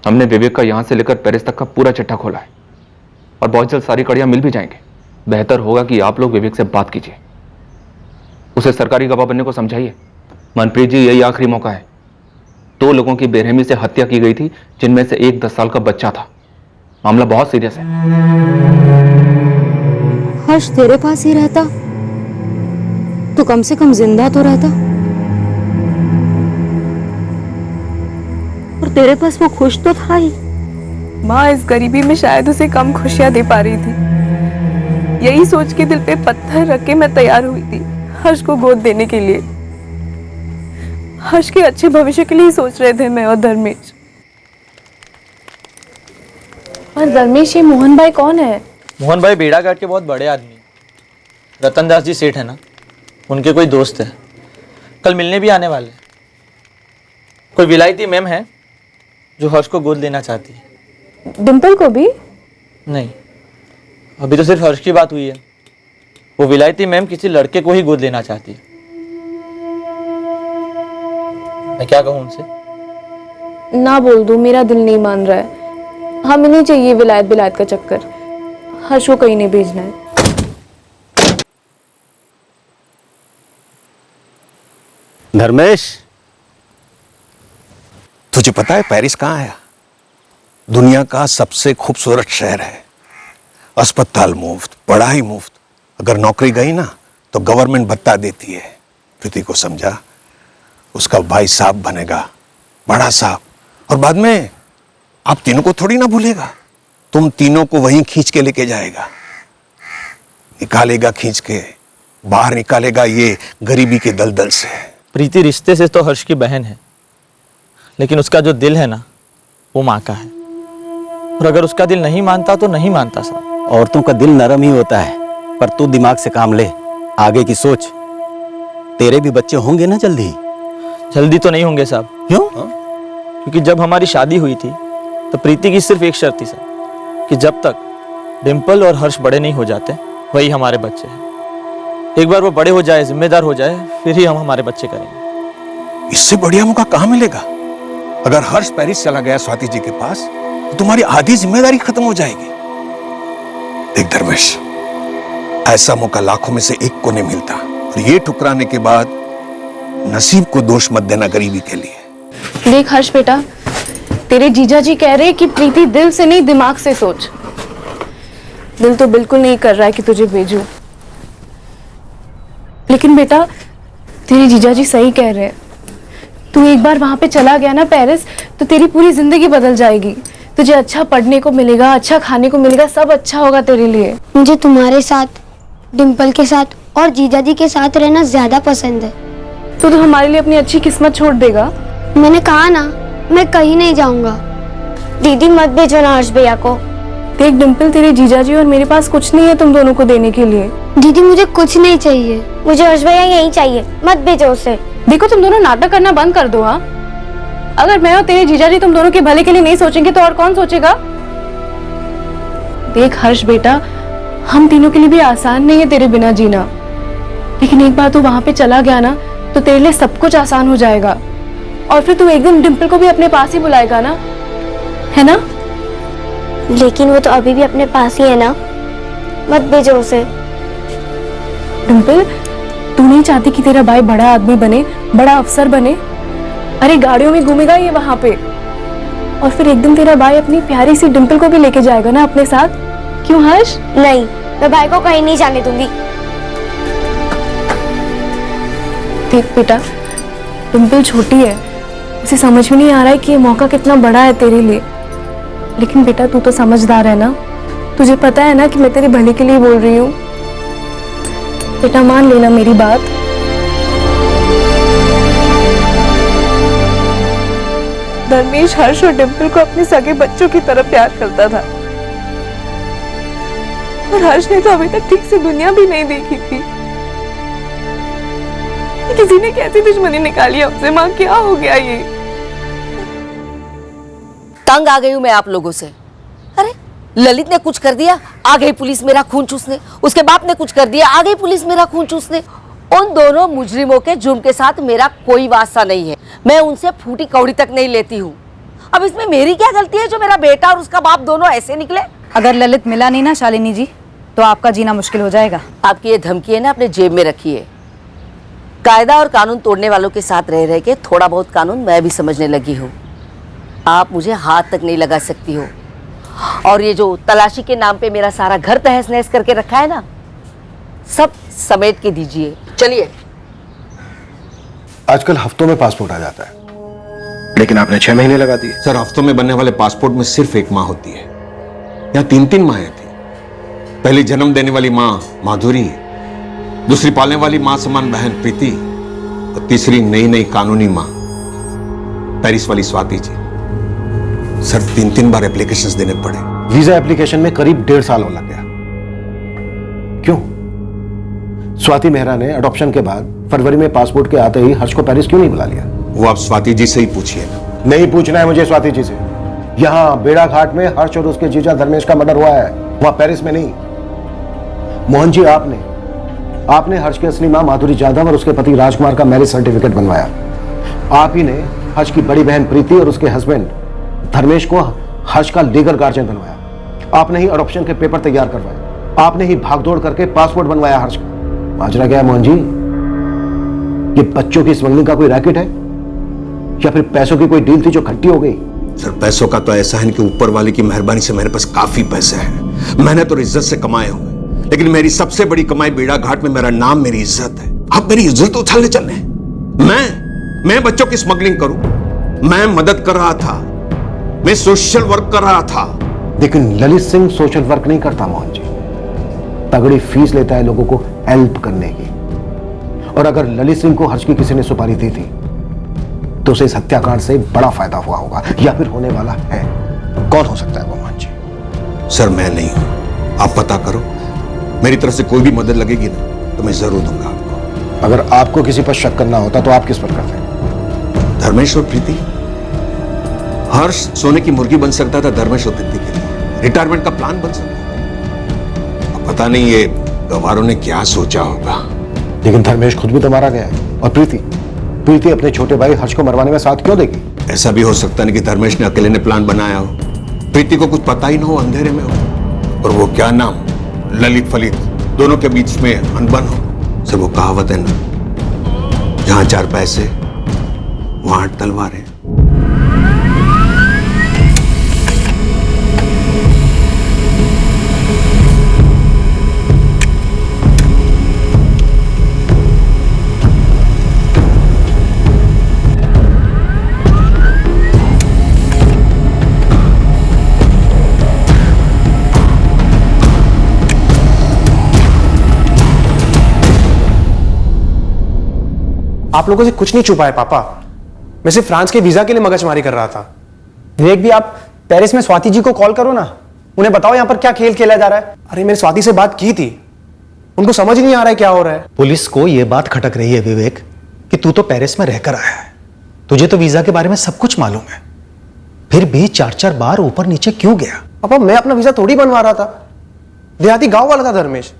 हमने विवेक का यहां से लेकर पेरिस तक का पूरा चिट्ठा खोला है और बहुत जल्द सारी कड़ियां मिल भी जाएंगे। बेहतर होगा कि आप लोग विवेक से बात कीजिए, उसे सरकारी गवाह बनने को समझाइए। मनप्रीत जी, यही आखिरी मौका है। 2 लोगों की बेरहमी से हत्या की गई थी, जिनमें से एक 10 साल का बच्चा था। मामला बहुत सीरियस है। हर्ष तेरे पास ही रहता तो कम से कम जिंदा तो रहता, और तेरे पास वो खुश तो था ही। माँ इस गरीबी में शायद उसे कम खुशियां दे पा रही थी, यही सोच के दिल पे पत्थर रख के मैं तैयार हुई थी हर्ष को गोद देने के लिए। हर्ष के अच्छे भविष्य के लिए सोच रहे थे मैं और धर्मेश। और धर्मेश, ये मोहन भाई कौन है? मोहन भाई बेड़ा घाट के बहुत बड़े आदमी, रतन दास जी सेठ है ना, उनके कोई दोस्त है, कल मिलने भी आने वाले। कोई विलायती मैम है जो हर्ष को गोद लेना चाहती है। डिम्पल को भी? नहीं, अभी तो सिर्फ हर्ष की बात हुई है। वो विलायती मैम किसी लड़के को ही गोद लेना चाहती है। मैं क्या कहूँ उनसे? ना बोल दूं, मेरा दिल नहीं मान रहा है। हमें नहीं चाहिए विलायत बिलायत का चक्कर, हर्ष को कहीं नहीं भेजना है। धर्मेश, तुझे पता है पेरिस कहाँ है? दुनिया का सबसे खूबसूरत शहर है। अस्पताल मुफ्त, पढ़ाई मुफ्त, अगर नौकरी गई ना तो गवर्नमेंट भत्ता देती है। प्रीति को समझा, उसका भाई साहब बनेगा, बड़ा साहब, और बाद में आप तीनों को थोड़ी ना भूलेगा, तुम तीनों को वहीं खींच के लेके जाएगा, निकालेगा खींच के, बाहर निकालेगा ये गरीबी के दलदल से। प्रीति रिश्ते से तो हर्ष की बहन है, लेकिन उसका जो दिल है ना वो माँ का है, और अगर उसका दिल नहीं मानता तो नहीं मानता साहब। औरतों का दिल नरम ही होता है, पर तू दिमाग से काम ले, आगे की सोच। तेरे भी बच्चे होंगे ना जल्दी? जल्दी तो नहीं होंगे साहब। क्यों? क्योंकि जब हमारी शादी हुई थी तो प्रीति की सिर्फ एक शर्त थी साहब, कि जब तक डिम्पल और हर्ष बड़े नहीं हो जाते वही हमारे बच्चे हैं। एक बार वो बड़े हो जाए, जिम्मेदार हो जाए, फिर ही हम हमारे बच्चे करेंगे। इससे बढ़िया मौका कहां मिलेगा? अगर हर्ष पेरिस चला गया स्वाति जी के पास तो तुम्हारी आधी जिम्मेदारी खत्म हो जाएगी। देख धर्मेश, ऐसा मौका लाखों में से एक को नहीं मिलता, और ये ठुकराने के बाद नसीब को दोष मत देना गरीबी के लिए। देख हर्ष बेटा, तेरे जीजा जी कह रहे कि प्रीति दिल से नहीं दिमाग से सोच। दिल तो बिल्कुल नहीं कर रहा है कि तुझे भेजूं, लेकिन बेटा तेरे जीजा जी सही कह रहे हैं। तू एक बार वहां पे चला गया ना पेरिस, तो तेरी पूरी जिंदगी बदल जाएगी। तुझे अच्छा पढ़ने को मिलेगा, अच्छा खाने को मिलेगा, सब अच्छा होगा तेरे लिए। मुझे तुम्हारे साथ, डिम्पल के साथ और जीजा जी के साथ रहना ज्यादा पसंद है। तो तू हमारे लिए अपनी अच्छी किस्मत छोड़ देगा? मैंने कहा ना, मैं कहीं नहीं जाऊंगा। दीदी मत भेजो ना हर्ष भैया को। देख डिम्पल, तेरे जीजा जी और मेरे पास कुछ नहीं है तुम दोनों को देने के लिए। दीदी मुझे कुछ नहीं चाहिए, मुझे हर्ष भैया यही चाहिए, मत भेजो उसे। देखो तुम दोनों नाटक करना बंद कर दो। हाँ, अगर मैं और तेरे जीजा जी तुम दोनों के भले के लिए नहीं सोचेंगे तो और कौन सोचेगा? देख हर्ष बेटा, हम तीनों के लिए भी आसान नहीं है तेरे बिना जीना, लेकिन एक बार तू वहां पे चला गया ना तो तेरे लिए सब कुछ आसान हो जाएगा, और फिर तू एक दिन डिम्पल को भी अपने पास ही बुलाएगा ना, है ना? लेकिन वो तो अभी भी अपने पास ही है ना, मत भेजो उसे। डिम्पल, तू नहीं चाहती कि तेरा भाई बड़ा आदमी बने, बड़ा अफसर बने? अरे गाड़ियों में घूमेगा ये वहां पे, और फिर एक दिन तेरा भाई अपनी प्यारी सी डिम्पल को भी लेके जाएगा ना अपने साथ। क्यों हर्ष? नहीं, मैं भाई को कहीं नहीं जाने दूंगी। देख बेटा, डिम्पल छोटी है, उसे समझ में नहीं आ रहा है कि ये मौका कितना बड़ा है तेरे लिए, लेकिन बेटा तू तो समझदार है ना, तुझे पता है ना कि मैं तेरे भले के लिए बोल रही हूँ। बेटा मान लेना मेरी बात। धर्मेश हर्ष और डिम्पल को अपने सगे बच्चों की तरह प्यार करता था, और हर्ष ने तो अभी तक ठीक से दुनिया भी नहीं देखी थी। किसी ने कैसी दुश्मनी निकाली हमसे? माँ क्या हो गया ये? तंग आ गई हूं मैं आप लोगों से। अरे ललित ने कुछ कर दिया, आ गई पुलिस मेरा खून चूसने। उसके बाप ने कुछ कर दिया, आ गई पुलिस मेरा खून चूसने। उन दोनों मुजरिमों के जुर्म के साथ मेरा कोई वास्ता नहीं है, मैं उनसे फूटी कौड़ी तक नहीं लेती हूँ। अब इसमें मेरी क्या गलती है जो मेरा बेटा और उसका बाप दोनों ऐसे निकले? अगर ललित मिला नहीं ना शालिनी जी, तो आपका जीना मुश्किल हो जाएगा। आपकी ये धमकी है ना अपने जेब में रखिए। कायदा और कानून तोड़ने वालों के साथ रह रह के थोड़ा बहुत कानून मैं भी समझने लगी हूँ। आप मुझे हाथ तक नहीं लगा सकती हो, और ये जो तलाशी के नाम पे मेरा सारा घर तहस नहस करके रखा है ना, सब समेट के दीजिए। चलिए। आजकल हफ्तों में पासपोर्ट आ जाता है, लेकिन आपने 6 महीने लगा दिए। सर, हफ्तों में बनने वाले पासपोर्ट में सिर्फ एक माँ होती है, यहाँ 3-3 माएँ थी। पहली जन्म देने वाली माँ माधुरी, दूसरी पालने वाली माँ समान बहन प्रीति, और तीसरी नई नई कानूनी माँ पेरिस वाली स्वाति जी। सर, 3-3 बार एप्लीकेशंस देने पड़े। वीजा एप्लीकेशन में करीब 1.5 साल हो लग गया। क्यों? स्वाति मेहरा ने अडॉप्शन के बाद फरवरी में पासपोर्ट के आते ही हर्ष को पेरिस क्यों नहीं बुला लिया? वो आप स्वाति जी से ही पूछिए ना। नहीं पूछना है मुझे स्वाति जी से। यहाँ बेड़ा घाट में हर्ष और उसके जीजा धर्मेश का मर्डर हुआ है, वहां पेरिस में नहीं। मोहन जी, आपने हर्ष की असली मां माधुरी जाधव और उसके पति राजकुमार का मैरिज सर्टिफिकेट बनवाया। आप ही ने हर्ष की बड़ी बहन प्रीति और उसके हस्बैंड धर्मेश को हर्ष का लीगल गार्जियन बनवाया। आपने ही अडॉप्शन के पेपर तैयार करवाए। आपने ही भागदौड़ करके पासपोर्ट बनवाया हर्ष का। माजरा क्या है मोहन जी? ये बच्चों की स्मगलिंग का कोई रैकेट है या फिर पैसों की कोई डील थी जो खट्टी हो गई? सर, पैसों का तो ऐसा है कि ऊपर वाले की मेहरबानी से मेरे पास काफी पैसे हैं। मैंने तो इज्जत से कमाए हुए, लेकिन मेरी सबसे बड़ी कमाई बेड़ा घाट में मेरा नाम, मेरी इज्जत है। आप मेरी इज्जत उछालने चल रहे हैं। मैं बच्चों की स्मगलिंग करूं? मैं मदद कर रहा था, मैं सोशल वर्क कर रहा था। लेकिन ललित सिंह सोशल वर्क नहीं करता मोहन जी, तगड़ी फीस लेता है लोगों को हेल्प करने की। और अगर ललित सिंह को हर्ष की किसी ने सुपारी दी थी तो उसे इस हत्याकांड से बड़ा फायदा हुआ होगा या फिर होने वाला है। कौन हो सकता है वो मोहन जी? सर मैं नहीं हूं, आप पता करो। मेरी तरफ से कोई भी मदद लगेगी ना तो मैं जरूर दूंगा आपको। अगर आपको किसी पर शक करना होता तो आप किस पर करते? धर्मेश और प्रीति। हर्ष सोने की मुर्गी बन सकता था धर्मेश और प्रीति के लिए, रिटायरमेंट का प्लान बन सकता था। अब पता नहीं ये गवारों ने क्या सोचा होगा। लेकिन धर्मेश खुद भी तो मारा गया है। और प्रीति अपने छोटे भाई हर्ष को मरवाने में साथ क्यों देगी? ऐसा भी हो सकता नहीं कि धर्मेश ने अकेले ने प्लान बनाया हो, प्रीति को कुछ पता ही ना हो, अंधेरे में हो। और वो क्या नाम, ललित फलित, दोनों के बीच में अनबन हो। सर वो कहावत है ना, जहां 4 पैसे वहां 8 तलवारें। आप लोगों से कुछ नहीं छुपा है पापा। मैं सिर्फ फ्रांस के वीजा के लिए मगजमारी कर रहा था। विवेक भी, आप पेरिस में स्वाति जी को कॉल करो ना, उन्हें बताओ यहाँ पर क्या खेल खेला जा रहा है। अरे मैंने स्वाति से बात की थी, उनको समझ ही नहीं आ रहा है क्या हो रहा है। पुलिस को यह बात खटक रही है विवेक कि तू तो पेरिस में रहकर आया है, तुझे तो वीजा के बारे में सब कुछ मालूम है, फिर भी 4-4 बार ऊपर नीचे क्यों गया? पापा मैं अपना वीजा थोड़ी बनवा रहा था, देहाती गांव वाला था धर्मेश,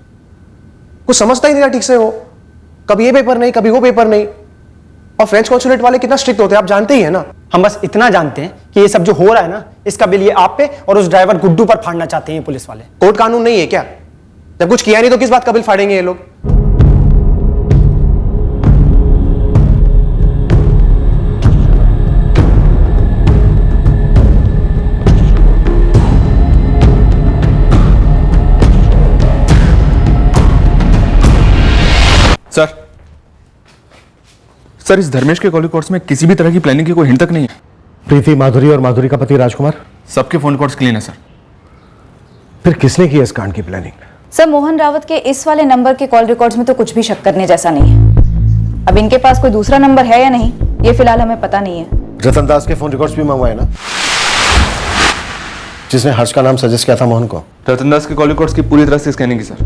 कुछ समझता ही नहीं था ठीक से। वो कभी ये पेपर नहीं, कभी वो पेपर नहीं। और फ्रेंच कॉन्सुलेट वाले कितना स्ट्रिक्ट होते हैं आप जानते ही है ना। हम बस इतना जानते हैं कि ये सब जो हो रहा है ना, इसका बिल ये आप पे और उस ड्राइवर गुड्डू पर फाड़ना चाहते हैं पुलिस वाले। कोर्ट कानून नहीं है क्या? जब कुछ किया नहीं तो किस बात का बिल फाड़ेंगे ये लोग? सर इस धर्मेश के कॉल कोर्स में किसी भी तरह की प्लानिंग की कोई हिंट तक नहीं है। प्रीति, माधुरी और माधुरी का पति राजकुमार, सबके फोन कॉल्स क्लीन है सर। फिर किसने की इस कांड की प्लानिंग? सर मोहन रावत के इस वाले नंबर के कॉल रिकॉर्ड्स में तो कुछ भी शक करने जैसा नहीं है। अब इनके पास कोई दूसरा नंबर है या नहीं ये फिलहाल हमें पता नहीं है। रतन दास के फोन रिकॉर्ड्स भी मंगवाए ना, जिसने हर्ष का नाम सजेस्ट किया था मोहन को? रतन दास के कॉल रिकॉर्ड्स की पूरी तरह से स्कैनिंग की सर,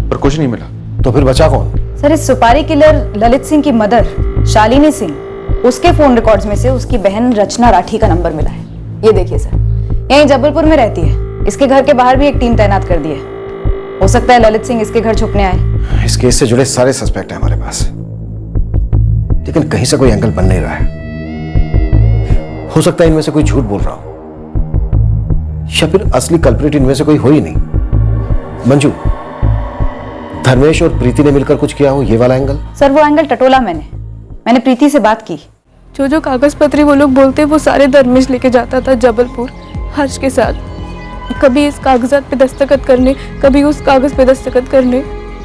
पर कुछ नहीं मिला। तो फिर बचा कौन? सर इस सुपारी किलर ललित सिंह की मदर शालिनी सिंह, उसके फोन रिकॉर्ड्स में से उसकी बहन रचना राठी का नंबर मिला है। ये देखिए सर, यहीं जबलपुर में रहती है। इसके घर के बाहर भी एक टीम तैनात कर दी है। हो सकता है ललित सिंह इसके घर छुपने आए। इस केस से जुड़े सारे सस्पेक्ट हैं हमारे पास, लेकिन कहीं से कोई एंगल बन नहीं रहा है। हो सकता है इनमें से कोई झूठ बोल रहा हो, या फिर असली कल्प्रिट इनमें से कोई हो ही नहीं। मंजू, धर्मेश और प्रीति ने मिलकर कुछ किया हो, ये वाला एंगल? सर वो एंगल टटोला मैंने प्रीति से बात की। जो कागज पत्री वो लोग बोलते वो सारे धर्मेश लेके जाता था जबलपुर हर्ष के साथ। कभी इस कागजात पे दस्तखत करने, कभी उस कागज पे दस्तखत करने।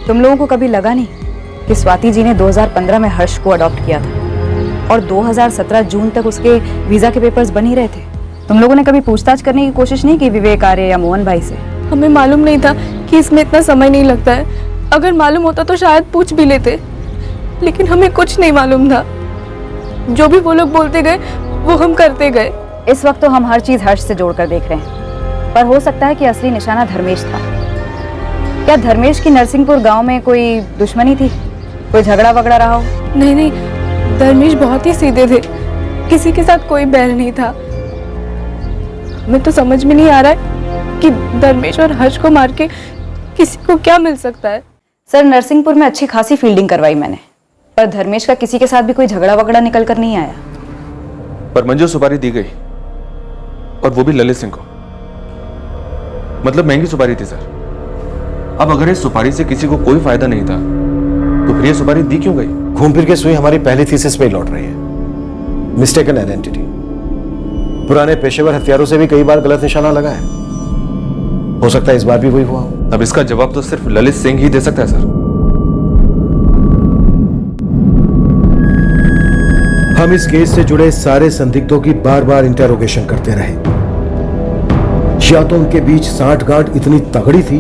तुम लोगों को कभी लगा नहीं कि स्वाति जी ने 2015 में हर्ष को अडॉप्ट किया था और 2017 जून तक उसके वीजा के पेपर्स बन ही रहे थे? तुम लोगों ने कभी पूछताछ करने की कोशिश नहीं की विवेक आर्य या मोहन भाई से? हमें मालूम नहीं था कि इसमें इतना समय नहीं लगता है। अगर मालूम होता तो शायद पूछ भी लेते, लेकिन हमें कुछ नहीं मालूम था। जो भी वो लोग बोलते गए वो हम करते गए। इस वक्त तो हम हर चीज हर्ष से जोड़कर देख रहे हैं, पर हो सकता है कि असली निशाना धर्मेश था। क्या धर्मेश की नरसिंहपुर गांव में कोई दुश्मनी थी, कोई झगड़ा वगड़ा रहा हो? नहीं, धर्मेश बहुत ही सीधे थे, किसी के साथ कोई बैर नहीं था। हमें तो समझ में नहीं आ रहा है कि धर्मेश और हर्ष को मार के किसी को क्या मिल सकता है। सर नरसिंहपुर में अच्छी खासी फील्डिंग करवाई मैंने, पर धर्मेश का किसी के साथ भी कोई झगड़ा वगड़ा निकल कर नहीं आया। पर मंजू सुपारी दी गई, और वो भी ललित सिंह को, मतलब महंगी सुपारी थी सर। अब अगर इस सुपारी से किसी को कोई फायदा नहीं था तो फिर ये सुपारी दी क्यों गई? घूम फिर के सुई हमारी पहली थीसिस पे लौट रही है, मिस्टेकन आइडेंटिटी। पुराने पेशेवर हथियारों से भी कई बार गलत निशाना लगा है। हो सकता है इस बार भी वही हुआ हो। अब इसका जवाब तो सिर्फ ललित सिंह ही दे सकता है सर। हम इस केस से जुड़े सारे संदिग्धों की बार बार इंटेरोगेशन करते रहे। या तो उनके बीच सांठगांठ इतनी तगड़ी थी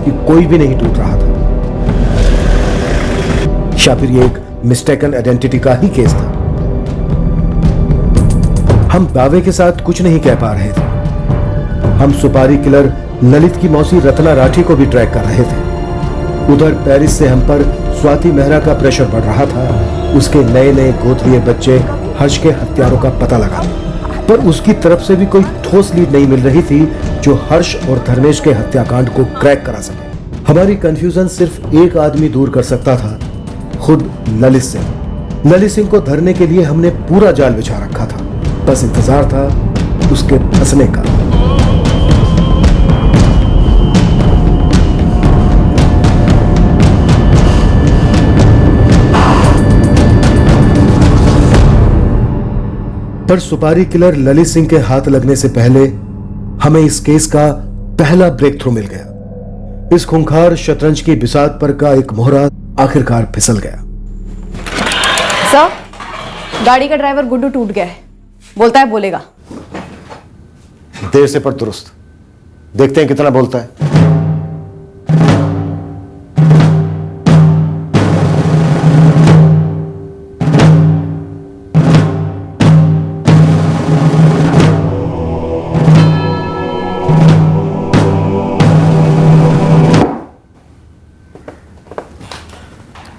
कि कोई भी नहीं टूट रहा था, या फिर ये एक मिस्टेकन आइडेंटिटी का ही केस था। हम दावे के साथ कुछ नहीं कह पा रहे थे। हम सुपारी किलर ललित की मौसी रत्ना राठी को भी ट्रैक कर रहे थे। उधर पेरिस से हम पर स्वाति मेहरा का प्रेशर बढ़ रहा था, उसके नए नए गोद लिए बच्चे हर्ष के हत्यारों का पता लगाने, पर उसकी तरफ से भी कोई ठोस लीड नहीं मिल रही थी जो हर्ष और धर्मेश के हत्याकांड को क्रैक करा सके। हमारी कंफ्यूजन सिर्फ एक आदमी दूर कर सकता था, खुद ललित सिंह। ललित सिंह को धरने के लिए हमने पूरा जाल बिछा रखा था, बस इंतजार था उसके फंसने का। पर सुपारी किलर ललित सिंह के हाथ लगने से पहले हमें इस केस का पहला ब्रेक थ्रू मिल गया। इस खूंखार शतरंज की बिसात पर का एक मोहरा आखिरकार फिसल गया। सर, गाड़ी का ड्राइवर गुड्डू टूट गया है, बोलता है बोलेगा। देर से पर दुरुस्त, देखते हैं कितना बोलता है।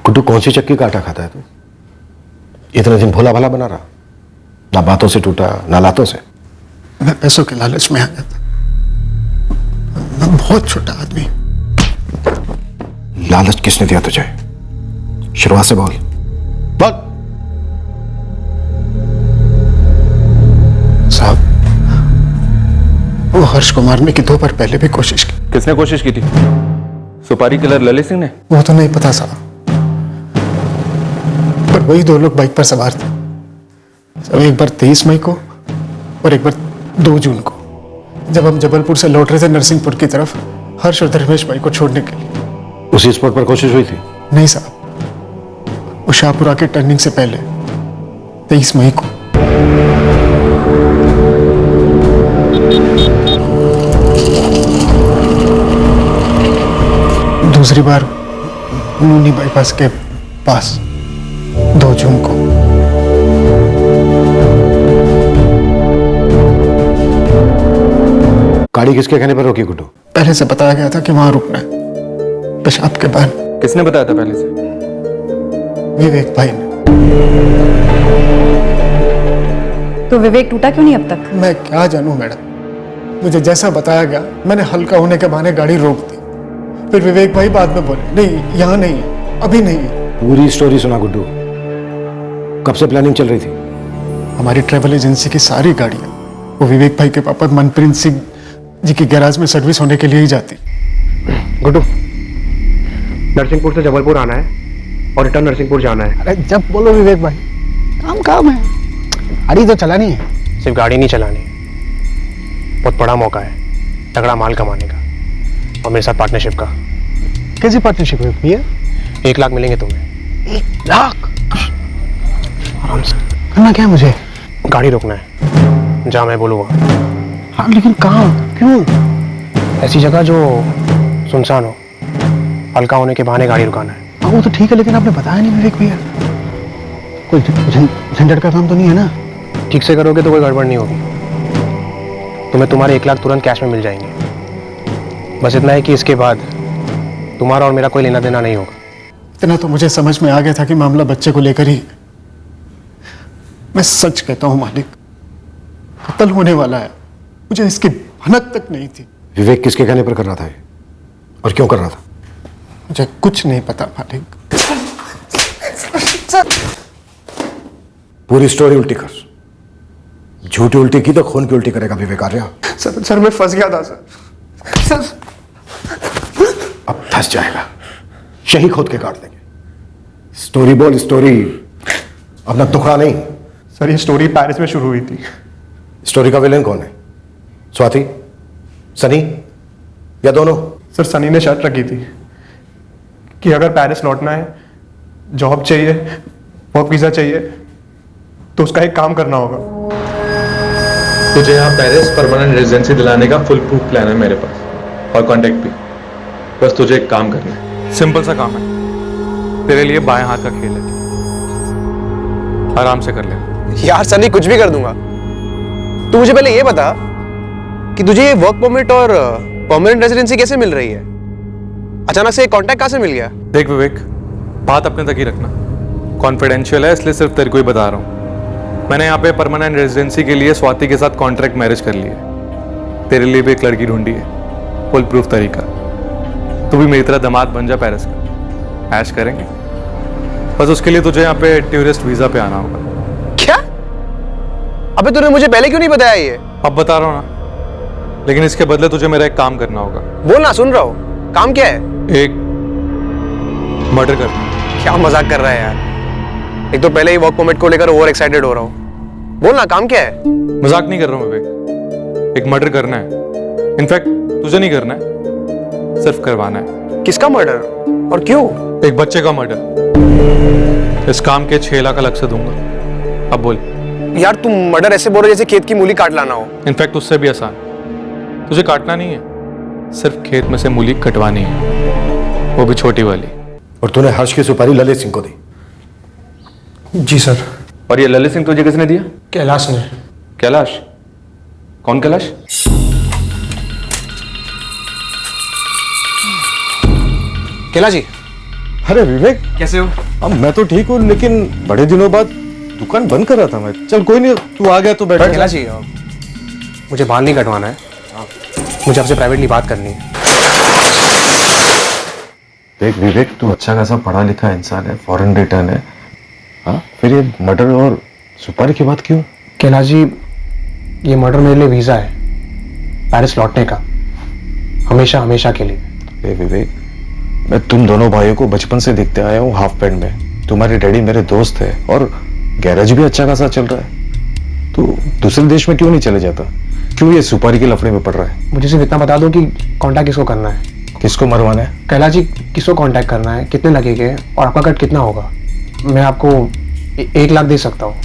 गुड्डू, कौन सी चक्की का आटा खाता है तू? इतने दिन भोला भाला बना रहा, ना बातों से टूटा ना लातों से। मैं पैसों के लालच में आ गया था। मैं बहुत छोटा आदमी। लालच किसने दिया तुझे? शुरुआत से बोल। साहब, वो हर्ष को मारने की 2 बार पहले भी कोशिश की। किसने कोशिश की थी? सुपारी किलर ललित सिंह ने? वो तो नहीं पता साहब, पर वही 2 लोग बाइक पर सवार थे। सब एक बार 23 मई को और एक बार 2 जून को, जब हम जबलपुर से लौट रहे थे नरसिंहपुर की तरफ हर्ष और धर्मेश भाई को छोड़ने के लिए। उसी स्पॉट पर कोशिश हुई थी? नहीं साहब, वो शाहपुरा के टर्निंग से पहले 23 मई को। दूसरी बार नूनी बाईपास के पास 2 जून को। गाड़ी किसके कहने पर रोकी गुड्डू? पहले से बताया गया था कि वहां रुकना है, पेशाब के बाद। किसने बताया था पहले से? विवेक भाई ने। तो विवेक टूटा क्यों नहीं अब तक? मैं क्या जानूं मैडम, मुझे जैसा बताया गया मैंने हल्का होने के बहाने गाड़ी रोक दी। फिर विवेक भाई बाद में बोले, नहीं यहाँ नहीं है, अभी नहीं है। पूरी स्टोरी सुना गुड्डू। कब से प्लानिंग चल रही थी? हमारी ट्रैवल एजेंसी की सारी गाड़ियां वो विवेक भाई के पापा मनप्रीत सिंह जी की गैराज में सर्विस होने के लिए ही जाती। गुड्डू, नरसिंहपुर से जबलपुर आना है और रिटर्न नरसिंहपुर जाना है। अरे जब बोलो विवेक भाई, काम है। गाड़ी तो चलानी है। सिर्फ गाड़ी नहीं चलानी, बहुत बड़ा मौका है तगड़ा माल कमाने का, और मेरे साथ पार्टनरशिप का। कैसी पार्टनरशिप है भैया? 1 लाख मिलेंगे तुम्हें। 1 लाख? आराम से। करना क्या है मुझे? गाड़ी रोकना है जहाँ मैं बोलूँगा। हाँ, लेकिन कहाँ, क्यों? ऐसी जगह जो सुनसान हो, हल्का होने के बहाने गाड़ी रुकाना है। हाँ, वो तो ठीक है, लेकिन आपने बताया नहीं विवेक भैया। कोई झंझट का काम तो नहीं है ना? ठीक से करोगे तो कोई गड़बड़ नहीं होगी। तुम्हें तुम्हारे 1 लाख तुरंत कैश में मिल जाएंगे। बस इतना है कि इसके बाद तुम्हारा और मेरा कोई लेना देना नहीं होगा। इतना तो मुझे समझ में आ गया था कि मामला बच्चे को लेकर ही। मैं सच कहता हूं मालिक, कत्ल होने वाला है, मुझे इसकी भनक तक नहीं थी। विवेक किसके कहने पर कर रहा था ये? और क्यों कर रहा था? मुझे कुछ नहीं पता मालिक। पूरी स्टोरी उल्टी कर। झूठी उल्टी की तो खून की उल्टी करेगा विवेक आर्या। सर मैं फंस गया था सर। अब फंस जाएगा, शही खोद के काट देंगे। स्टोरी बोल, स्टोरी, अपना टुकड़ा नहीं। सर ये स्टोरी पेरिस में शुरू हुई थी। स्टोरी का विलेन कौन है? स्वाति? सनी? या दोनों? सर सनी ने शर्त रखी थी कि अगर पेरिस लौटना है, जॉब चाहिए, वर्क वीजा चाहिए, तो उसका एक काम करना होगा। तुझे यहाँ पेरिस परमानेंट रेजिडेंसी दिलाने का फुल प्रूफ प्लान है मेरे पास, और कॉन्टेक्ट भी। बस तुझे एक काम करना है, सिंपल सा काम है, तेरे लिए बाएं हाथ का खेल है, आराम से कर ले। यार सनी, कुछ भी कर दूंगा। तू मुझे पहले ये बता कि तुझे ये वर्क परमिट और परमानेंट रेजिडेंसी कैसे मिल रही है? अचानक से कांटेक्ट कहां से मिल गया? देख विवेक, बात अपने तक ही रखना, कॉन्फिडेंशियल है, इसलिए सिर्फ तेरे को ही बता रहा हूँ। मैंने यहाँ पे परमानेंट रेजिडेंसी के लिए स्वाति के साथ कॉन्ट्रैक्ट मैरिज कर ली है। तेरे लिए भी एक लड़की ढूंढी है, फुल प्रूफ तरीका। तू भी मेरी तरह दामाद बन जा पेरिस का, ऐश करेंगे। बस उसके लिए तुझे यहाँ पे टूरिस्ट वीजा पे आना होगा। क्या? अबे तूने मुझे पहले क्यों नहीं बताया ये? अब बता रहा हूँ ना, लेकिन इसके बदले तुझे मेरा एक काम करना होगा। बोलना, सुन रहा हूँ। काम क्या है? एक मर्डर करना। क्या मजाक कर रहा है यार? एक तो पहले ही वर्क परमिट को लेकर ओवर एक्साइटेड हो रहा हूँ। बोलना, काम क्या है? मजाक नहीं कर रहा हूँ विवेक, एक मर्डर करना है। इनफैक्ट तुझे नहीं करना है, सिर्फ करवाना है। किसका मर्डर और क्यों? एक बच्चे का मर्डर। इस काम के 6 लाख अलग से दूंगा। अब बोल। यार तुम मर्डर ऐसे बोल रहे जैसे खेत की मूली काट लाना हो। इनफैक्ट उससे भी आसान, तुझे काटना नहीं है, सिर्फ खेत में से मूली कटवानी है, वो भी छोटी वाली। और तूने हर्ष की सुपारी ललित सिंह को दी? जी सर। और ये ललित सिंह तुझे किसने दिया? कैलाश ने। कैलाश? कौन कैलाश? कैलाश जी। अरे विवेक, कैसे हो? अब मैं तो ठीक हूँ, लेकिन बड़े दिनों बाद दुकान बंद कर रहा था मैं। चल कोई नहीं, तू आ गया तो बैठ। कैलाश जी, मुझे बाल नहीं कटवाना है, मुझे आपसे प्राइवेटली बात करनी है। देख विवेक, तू अच्छा खासा पढ़ा लिखा इंसान है, फॉरेन रिटर्न है, हाँ, फिर ये मर्डर और सुपारी की बात क्यों? कैलाश जी, ये मर्डर मेरे लिए वीजा है पेरिस लौटने का, हमेशा हमेशा के लिए। विवेक, मैं तुम दोनों भाइयों को बचपन से देखते आया हूँ हाफ पैंट में। तुम्हारे डैडी मेरे दोस्त है और गैरेज भी अच्छा खासा चल रहा है। तू दूसरे देश में क्यों नहीं चले जाता? क्यों ये सुपारी के लफड़े में पड़ रहा है? मुझे सिर्फ इतना बता दो कि कांटेक्ट किसको करना है। किसको मरवाना है? कैलाश जी, किसको कांटेक्ट करना है, कितने लगेंगे और आपका कट कितना होगा? मैं आपको 1 लाख दे सकता हूँ।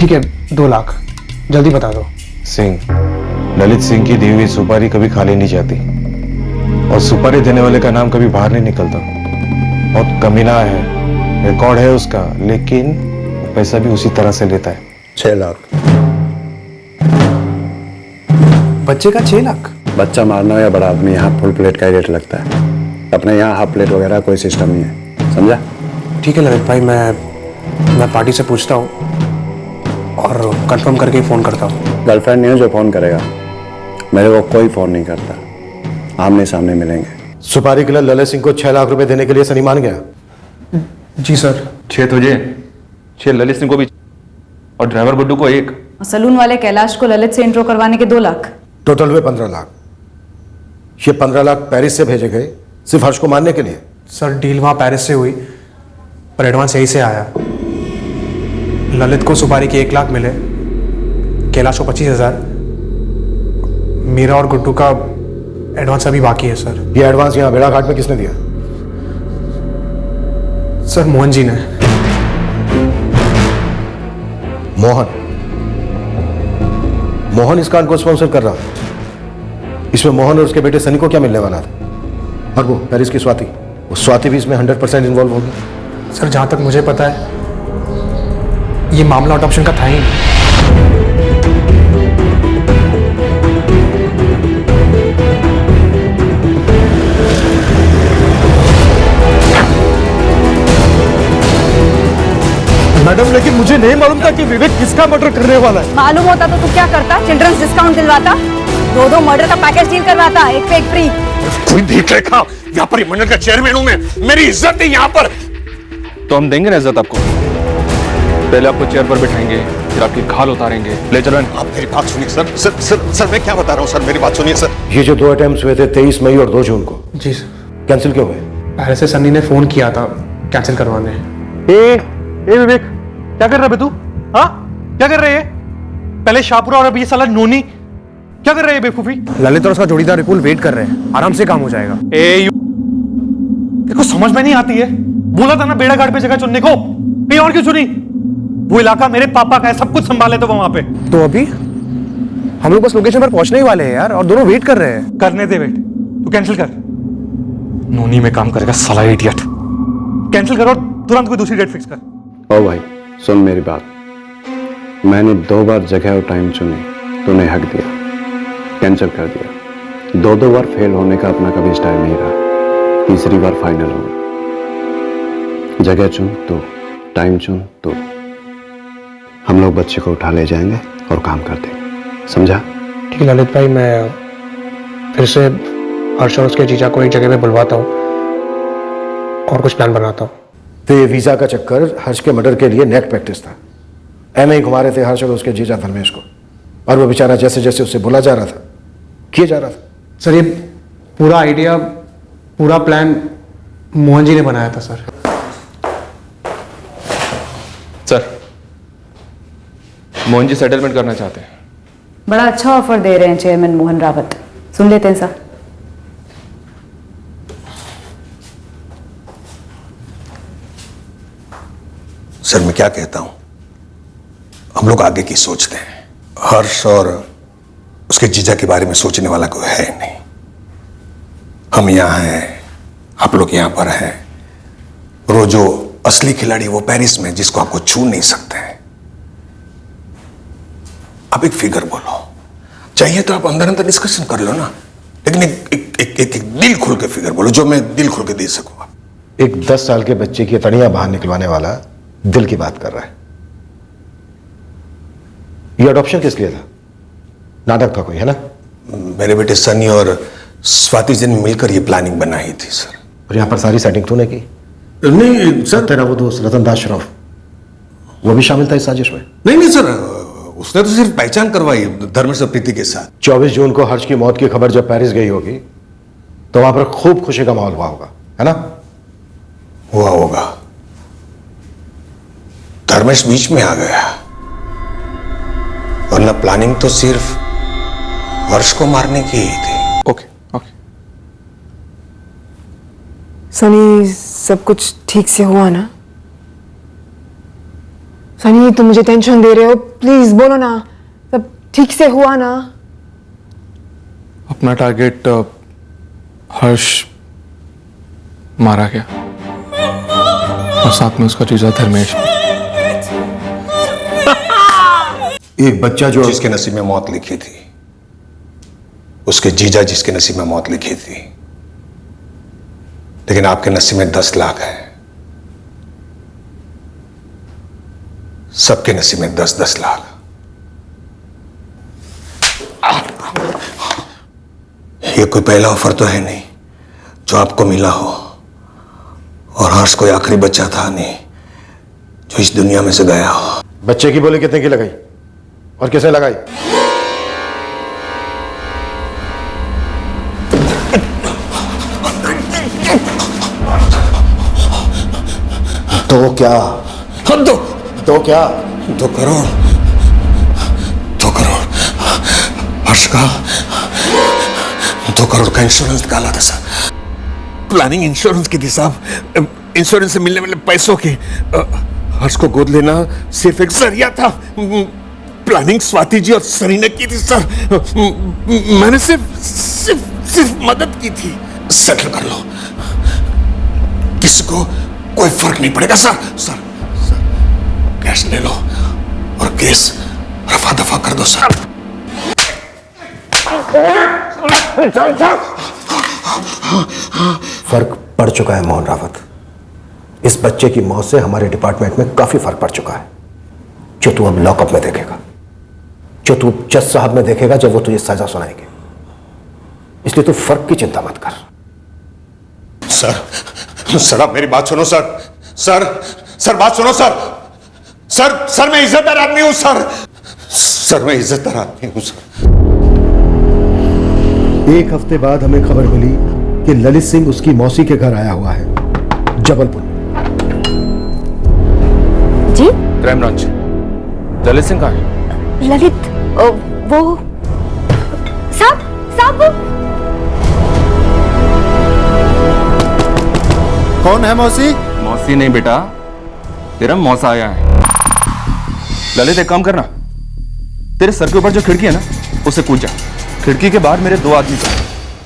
ठीक है, 2 लाख, जल्दी बता दो। सिंह, ललित सिंह की दी हुई सुपारी कभी खाली नहीं जाती, और सुपारी देने वाले का नाम कभी बाहर नहीं निकलता। बहुत कमीना है, रिकॉर्ड है उसका, लेकिन पैसा भी उसी तरह से लेता है। 6 लाख। बच्चे का 6 लाख? बच्चा मारना हो या बड़ा आदमी, यहाँ फुल प्लेट का ही रेट लगता है। अपने यहाँ हाफ प्लेट वगैरह कोई सिस्टम नहीं है, समझा? ठीक है ललित भाई, मैं पार्टी से पूछता हूँ और कंफर्म करके फ़ोन करता हूँ। गर्लफ्रेंड नहीं है जो फोन करेगा, मेरे को कोई फोन नहीं करता, आमने सामने मिलेंगे। सुपारी के लिए ललित सिंह को 6 लाख रुपए देने के लिए सनी मान गया? जी सर। 6 तुझे, 6 ललित सिंह को भी, और ड्राइवर गुड्डू को 1। सलून वाले कैलाश को ललित से इंट्रो करवाने के 2 लाख। टोटल हुए 15 लाख। ये 15 लाख पेरिस से भेजे गए सिर्फ हर्ष को मारने के लिए? सर, डील वहाँ पेरिस से हुई, पर एडवांस यहीं से आया। ललित को सुपारी के 1 लाख मिले, कैलाश को 25,000, मेरा और गुड्डू का एडवांस अभी बाकी है सर। ये एडवांस यहाँ भेड़ाघाट में किसने दिया? सर, मोहन जी ने। मोहन इस कांड को स्पॉन्सर कर रहा था। इसमें मोहन और उसके बेटे सनी को क्या मिलने वाला था? और वो पेरिस की स्वाति, वो स्वाति भी इसमें 100% इन्वॉल्व होगी। सर, जहाँ तक मुझे पता है ये मामला अडॉप्शन का था ही। मैडम, लेकिन मुझे नहीं मालूम था कि विवेक किसका मर्डर करने वाला है। मालूम होता तो तू क्या करता? चिल्ड्रंस डिस्काउंट दिलवाता, 2 मर्डर का पैकेज डील करवाता, एक पे एक फ्री। कोई देख रेखा, यहाँ पर मंडल का चेयरमैन हूं मैं, मेरी इज्जत है यहाँ पर। तो हम देंगे ना इज्जत आपको, पहले आपको चेयर पर बिठाएंगे, फिर आपकी खाल उतारेंगे। ले चलो। आप मेरी बात सुनिए सर। सर सर सर मैं क्या बता रहा हूँ सर, मेरी बात सुनिए सर। ये जो 2 अटेम्प्ट्स हुए थे 23 मई और 2 जून को, जी सर, कैंसिल क्यों हुए? पेरिस से सनी ने फोन किया था कैंसिल करवाने। ए विवेक, क्या कर रहा है तू? हाँ, क्या कर रहे हैं? पहले शाहपुरा और अभी ये साला नोनी। क्या कर रहे हैं बेवकूफी? ललित और उसका जोड़ीदार विपुल वेट कर रहे हैं, आराम से काम हो जाएगा। देखो समझ में नहीं आती है, बोला था ना बेड़ा घाट पे जगह चुनने को, कहीं और क्यों चुनी? वो इलाका मेरे पापा का है, सब कुछ संभाले तो वहां पे। तो अभी हम लोग बस लोकेशन पर पहुंचने ही वाले हैं यार, और दोनों वेट कर रहे हैं। करने दे वेट, तू कैंसिल कर। नोनी में काम करेगा साला इडियट। कैंसिल करो, तुरंत कोई दूसरी डेट फिक्स कर। ओ भाई सुन मेरी बात, मैंने 2 बार जगह और टाइम चुनी, तूने हक दिया, कैंसिल कर दिया। 2 बार फेल होने का अपना कभी स्टाइल नहीं रहा, तीसरी बार फाइनल होगा। जगह चुन तो, टाइम चुन तो, हम लोग बच्चे को उठा ले जाएंगे और काम कर देंगे, समझा? ठीक है ललित भाई, मैं फिर से हर्ष और उसके जीजा को एक जगह पे बुलवाता हूँ और कुछ प्लान बनाता हूँ। तो ये वीजा का चक्कर हर्ष के मर्डर के लिए नेट प्रैक्टिस था। ऐसे ही घुमा रहे थे हर्ष और उसके जीजा धर्मेश को, और वो बेचारा जैसे जैसे उससे बोला जा रहा था किए जा रहा था। सर ये पूरा आइडिया, पूरा प्लान मोहन जी ने बनाया था sir. Sir, Mohan ji settlement करना चाहते हैं। बड़ा अच्छा ऑफर दे रहे हैं चेयरमैन मोहन रावत, सुन लेते हैं सर। सर मैं क्या कहता हूं, हम लोग आगे की सोचते हैं। हर्ष और उसके जीजा के बारे में सोचने वाला कोई है नहीं। हम यहां हैं, आप लोग यहां पर हैं, और वो जो असली खिलाड़ी वो पेरिस में, जिसको आपको छू नहीं सकते हैं। आप एक फिगर बोलो, चाहिए तो आप अंदर अंदर डिस्कशन कर लो ना, लेकिन एक दिल खुल के फिगर बोलो, जो मैं दिल खुल के दे सकूंगा। एक 10 साल के बच्चे की तड़ियां बाहर निकलवाने वाला दिल की बात कर रहा है। ये अडॉप्शन किस लिए था? नाटक का कोई है ना? मेरे बेटे सनी और स्वाति जी ने मिलकर ये प्लानिंग बनाई थी सर। और यहां पर सारी सेटिंग तूने की? नहीं सर, तेरा वो दोस्त रतन दास श्रॉफ वो भी शामिल था इस साजिश में? नहीं सर, उसने तो सिर्फ पहचान करवाई धर्मेश और प्रीति के साथ। 24 जून को हर्ष की मौत की खबर जब पेरिस गई होगी तो वहां पर खूब खुशी का माहौल हुआ होगा, है ना? हुआ होगा। धर्मेश बीच में आ गया, वरना प्लानिंग तो सिर्फ हर्ष को मारने की ही थी। Okay okay. सनी सब कुछ ठीक से हुआ ना? सनी तुम मुझे टेंशन दे रहे हो, प्लीज बोलो ना, सब ठीक से हुआ ना? अपना टारगेट हर्ष मारा गया और साथ में उसका जीजा धर्मेश। एक बच्चा जो जिसके नसीब में मौत लिखी थी, उसके जीजा जिसके नसीब में मौत लिखी थी, लेकिन आपके नसीब में 10 लाख है। सबके नसीब में 10-10 लाख। ये कोई पहला ऑफर तो है नहीं जो आपको मिला हो, और हर्ष कोई आखिरी बच्चा था नहीं जो इस दुनिया में से गया हो। बच्चे की बोली कितने की लगाई और किसे लगाई? तो क्या? तो क्या? 2 करोड़। 2 करोड़ हर्ष का 2 करोड़ का इंश्योरेंस निकाला था सर। प्लानिंग इंश्योरेंस की थी साहब। इंश्योरेंस से मिलने वाले पैसों की हर्ष को गोद लेना सिर्फ एक जरिया था। प्लानिंग स्वाति जी और सनी ने की थी सर। मैंने सिर्फ मदद की थी। सेटल कर लो, किसी को कोई फर्क नहीं पड़ेगा सर। सर कैश ले लो और केस रफा दफा कर दो सर। फर्क पड़ चुका है मोहन रावत। इस बच्चे की मौत से हमारे डिपार्टमेंट में काफी फर्क पड़ चुका है, जो तू अब लॉकअप में देखेगा, जो तू जज साहब में देखेगा जब वो तुझे सजा सुनाएंगे। इसलिए तू फर्क की चिंता मत कर। सर आप मेरी बात सुनो सर बात सुनो सर मैं इज्जतदार आदमी हूं सर मैं इज्जतदार आदमी हूं सर। एक हफ्ते बाद हमें खबर मिली कि ललित सिंह उसकी मौसी के घर आया हुआ है जबलपुर। जी? Crime branch. ललित सिंह कहाँ है? ललित वो साहब साहब कौन है मौसी? मौसी नहीं बेटा, तेरा मौसा आया है। ललित एक काम करना, तेरे सर के ऊपर जो खिड़की है ना, उसे कूद जा। खिड़की के बाहर मेरे 2 आदमी थे,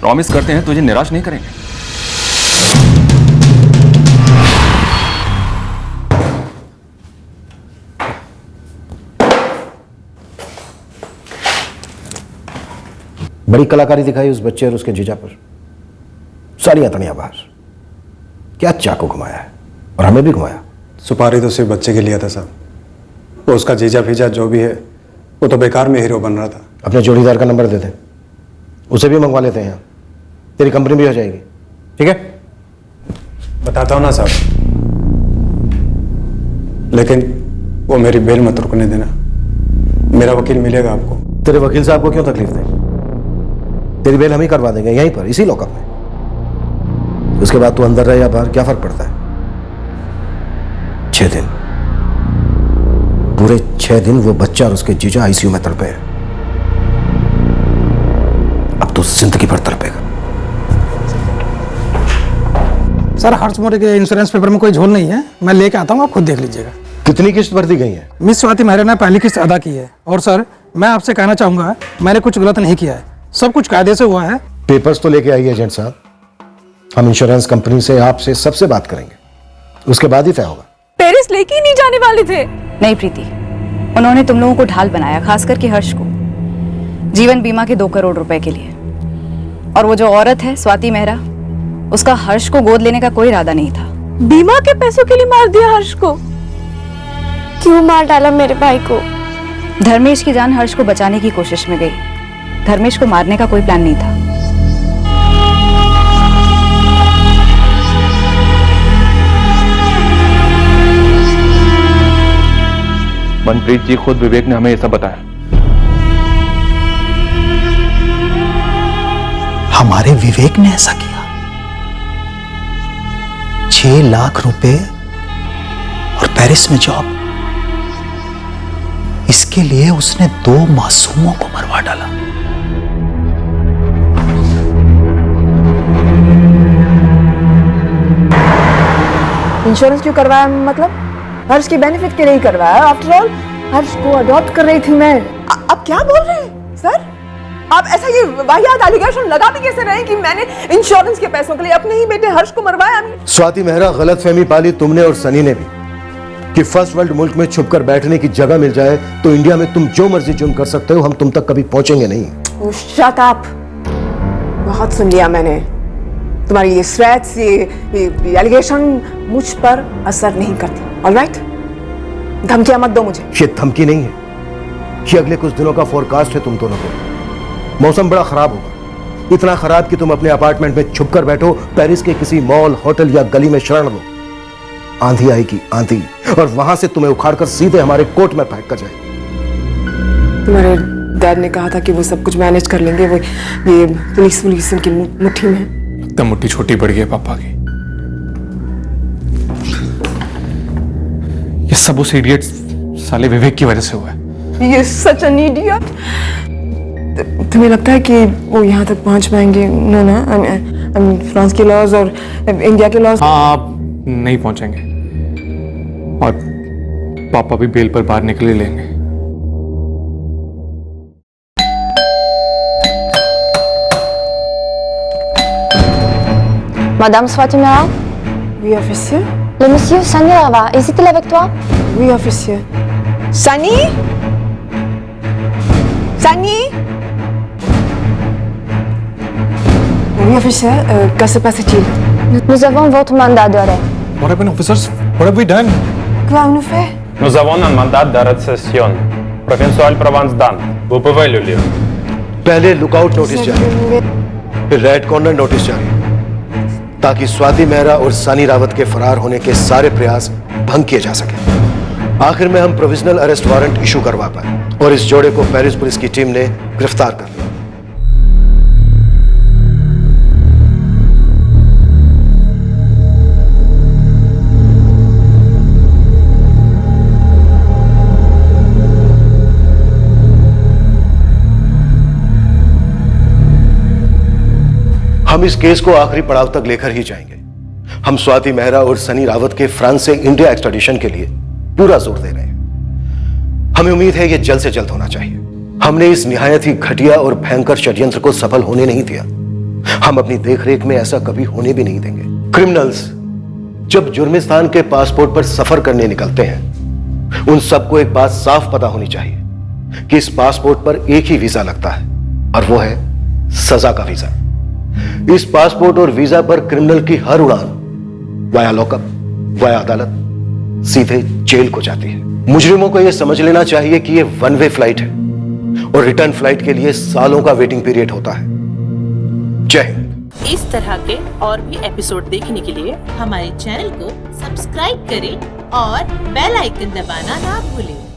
प्रॉमिस करते हैं तुझे निराश नहीं करेंगे। बड़ी कलाकारी दिखाई उस बच्चे और उसके जीजा पर। सारी अतड़ियां बाहर। क्या चाकू घुमाया है, और हमें भी घुमाया। सुपारी तो सिर्फ बच्चे के लिए था साहब, वो उसका जीजा फीजा जो भी है वो तो बेकार में हीरो बन रहा था। अपने जोड़ीदार का नंबर दे दे, उसे भी मंगवा लेते हैं यहाँ, तेरी कंपनी भी हो जाएगी। ठीक है, बताता हूँ ना साहब, लेकिन वो मेरी बेल मत रुकने देना। मेरा वकील मिलेगा आपको। तेरे वकील साहब को क्यों तकलीफ दे? तेरी बेल हम ही करवा देंगे यहीं पर, इसी लॉकअप में। उसके बाद तू अंदर रहे या बाहर, क्या फर्क पड़ता है? 6 दिन, पूरे 6 दिन वो बच्चा और उसके जीजा आईसीयू में तड़पे हैं। अब तो जिंदगी भर तड़पेगा। सर हर्ष मौर्य के इंश्योरेंस पेपर में कोई झोल नहीं है, मैं लेके आता हूँ, आप खुद देख लीजिएगा। कितनी किस्त भर दी गई है? मिस स्वाति मेहरा ने पहली किस्त अदा की है। और सर मैं आपसे कहना चाहूंगा, मैंने कुछ गलत नहीं किया है, सब कुछ कायदे से हुआ है। पेपर्स तो लेके आइए एजेंट साहब, हम इंश्योरेंस कंपनी से आपसे सबसे बात करेंगे, उसके बाद ही तय होगा। पेरिस लेके ही नहीं जाने वाले थे। नहीं प्रीति, उन्होंने तुम लोगों को ढाल बनाया, खास करके हर्ष को, जीवन बीमा के 2 करोड़ रुपए के लिए। और वो जो औरत है स्वाति मेहरा, उसका हर्ष को गोद लेने का कोई इरादा नहीं था। बीमा के पैसों के लिए मार दिया हर्ष को? क्यों मार डाला मेरे भाई को? धर्मेश की जान हर्ष को बचाने की कोशिश में गई, धर्मेश को मारने का कोई प्लान नहीं था। मनप्रीत जी, खुद विवेक ने हमें ये सब बताया। हमारे विवेक ने ऐसा किया? 6 लाख रुपए और पेरिस में जॉब, इसके लिए उसने 2 मासूमों को मरवा डाला। इंश्योरेंस क्यों करवाया? मतलब हर्ष के बेनिफिट के लिए करवाया। आफ्टर ऑल हर्ष को अडॉप्ट कर रही थी मैं। आप क्या बोल रहे हैं सर? आप ऐसा ये वाहियात एलिगेशन लगा भी कैसे रहे कि मैंने इंश्योरेंस के पैसों के लिए अपने ही बेटे हर्ष को मरवाया? स्वाति मेहरा, गलतफहमी पाली तुमने और सनी ने भी कि फर्स्ट वर्ल्ड मुल्क में छुपकर बैठने की जगह मिल जाए तो इंडिया में तुम जो मर्जी जुर्म कर सकते हो, हम तुम तक कभी पहुंचेंगे नहीं। शट अप, बहुत सुन लिया मैंने। तुम्हारी ये थ्रेट्स, ये एलिगेशन मुझ पर असर नहीं करती। ऑलराइट, धमकियां मत दो मुझे। ये धमकी नहीं है, ये अगले कुछ दिनों का फोरकास्ट है तुम दोनों को। मौसम बड़ा खराब होगा, इतना खराब कि तुम अपने अपार्टमेंट में छुपकर बैठो, पेरिस के किसी मॉल, होटल या गली में शरण लो। आंधी आएगी, आंधी, और वहां से तुम्हें उखाड़कर सीधे हमारे कोर्ट में फेंक कर जाएगी। तुम्हारे डैड ने कहा था कि वो सब कुछ मैनेज कर लेंगे, वो ये पुलिस उनकी मुट्ठी में। एकदम मुट्ठी छोटी पड़ गई है पापा की। ये सब उस इडियट साले विवेक की वजह से हुआ है। ये सच एन इडियट। तुम्हें लगता है कि वो यहाँ तक पहुँच पाएंगे? नो ना, फ्रांस के लॉज और इंडिया के लॉज। हाँ, आप नहीं पहुंचेंगे, और पापा भी बेल पर बाहर निकल लेंगे। Madame Swati Mehra? Oui, officier. Le monsieur Sani là-bas, est-il avec toi? Oui, officier. Sani? Sani? Oui, officier. Que se passe-t-il? Nous avons votre mandat d'arrêt. What happened, officers? What have we done? Quoi on nous fait? Nous avons un mandat d'arrestation. Provincial Provence Dan. Vous pouvez le lire. पहले lookout notice जारी, फिर red corner notice जारी, ताकि स्वाति मेहरा और सनी रावत के फरार होने के सारे प्रयास भंग किए जा सके। आखिर में हम प्रोविजनल अरेस्ट वारंट इशू करवा पाए और इस जोड़े को पेरिस पुलिस की टीम ने गिरफ्तार कर लिया। हम इस केस को आखिरी पड़ाव तक लेकर ही जाएंगे। हम स्वाति मेहरा और सनी रावत के फ्रांस से इंडिया एक्सट्राडिशन के लिए पूरा जोर दे रहे हैं। हमें उम्मीद है यह जल्द से जल्द होना चाहिए। हमने इस निहायत ही घटिया और भयंकर षड्यंत्र को सफल होने नहीं दिया। हम अपनी देखरेख में ऐसा कभी होने भी नहीं देंगे। क्रिमिनल्स जब जुर्मिस्तान के पासपोर्ट पर सफर करने निकलते हैं, उन सबको एक बात साफ पता होनी चाहिए कि इस पासपोर्ट पर एक ही वीजा लगता है, और वो है सजा का वीजा। इस पासपोर्ट और वीजा पर क्रिमिनल की हर उड़ान वाया लॉकअप, वाया अदालत, सीधे जेल को जाती है। मुजरिमों को यह समझ लेना चाहिए कि यह वन वे फ्लाइट है और रिटर्न फ्लाइट के लिए सालों का वेटिंग पीरियड होता है। जय हिंद। इस तरह के और भी एपिसोड देखने के लिए हमारे चैनल को सब्सक्राइब करें और बेल आइकन दबाना ना भूलें।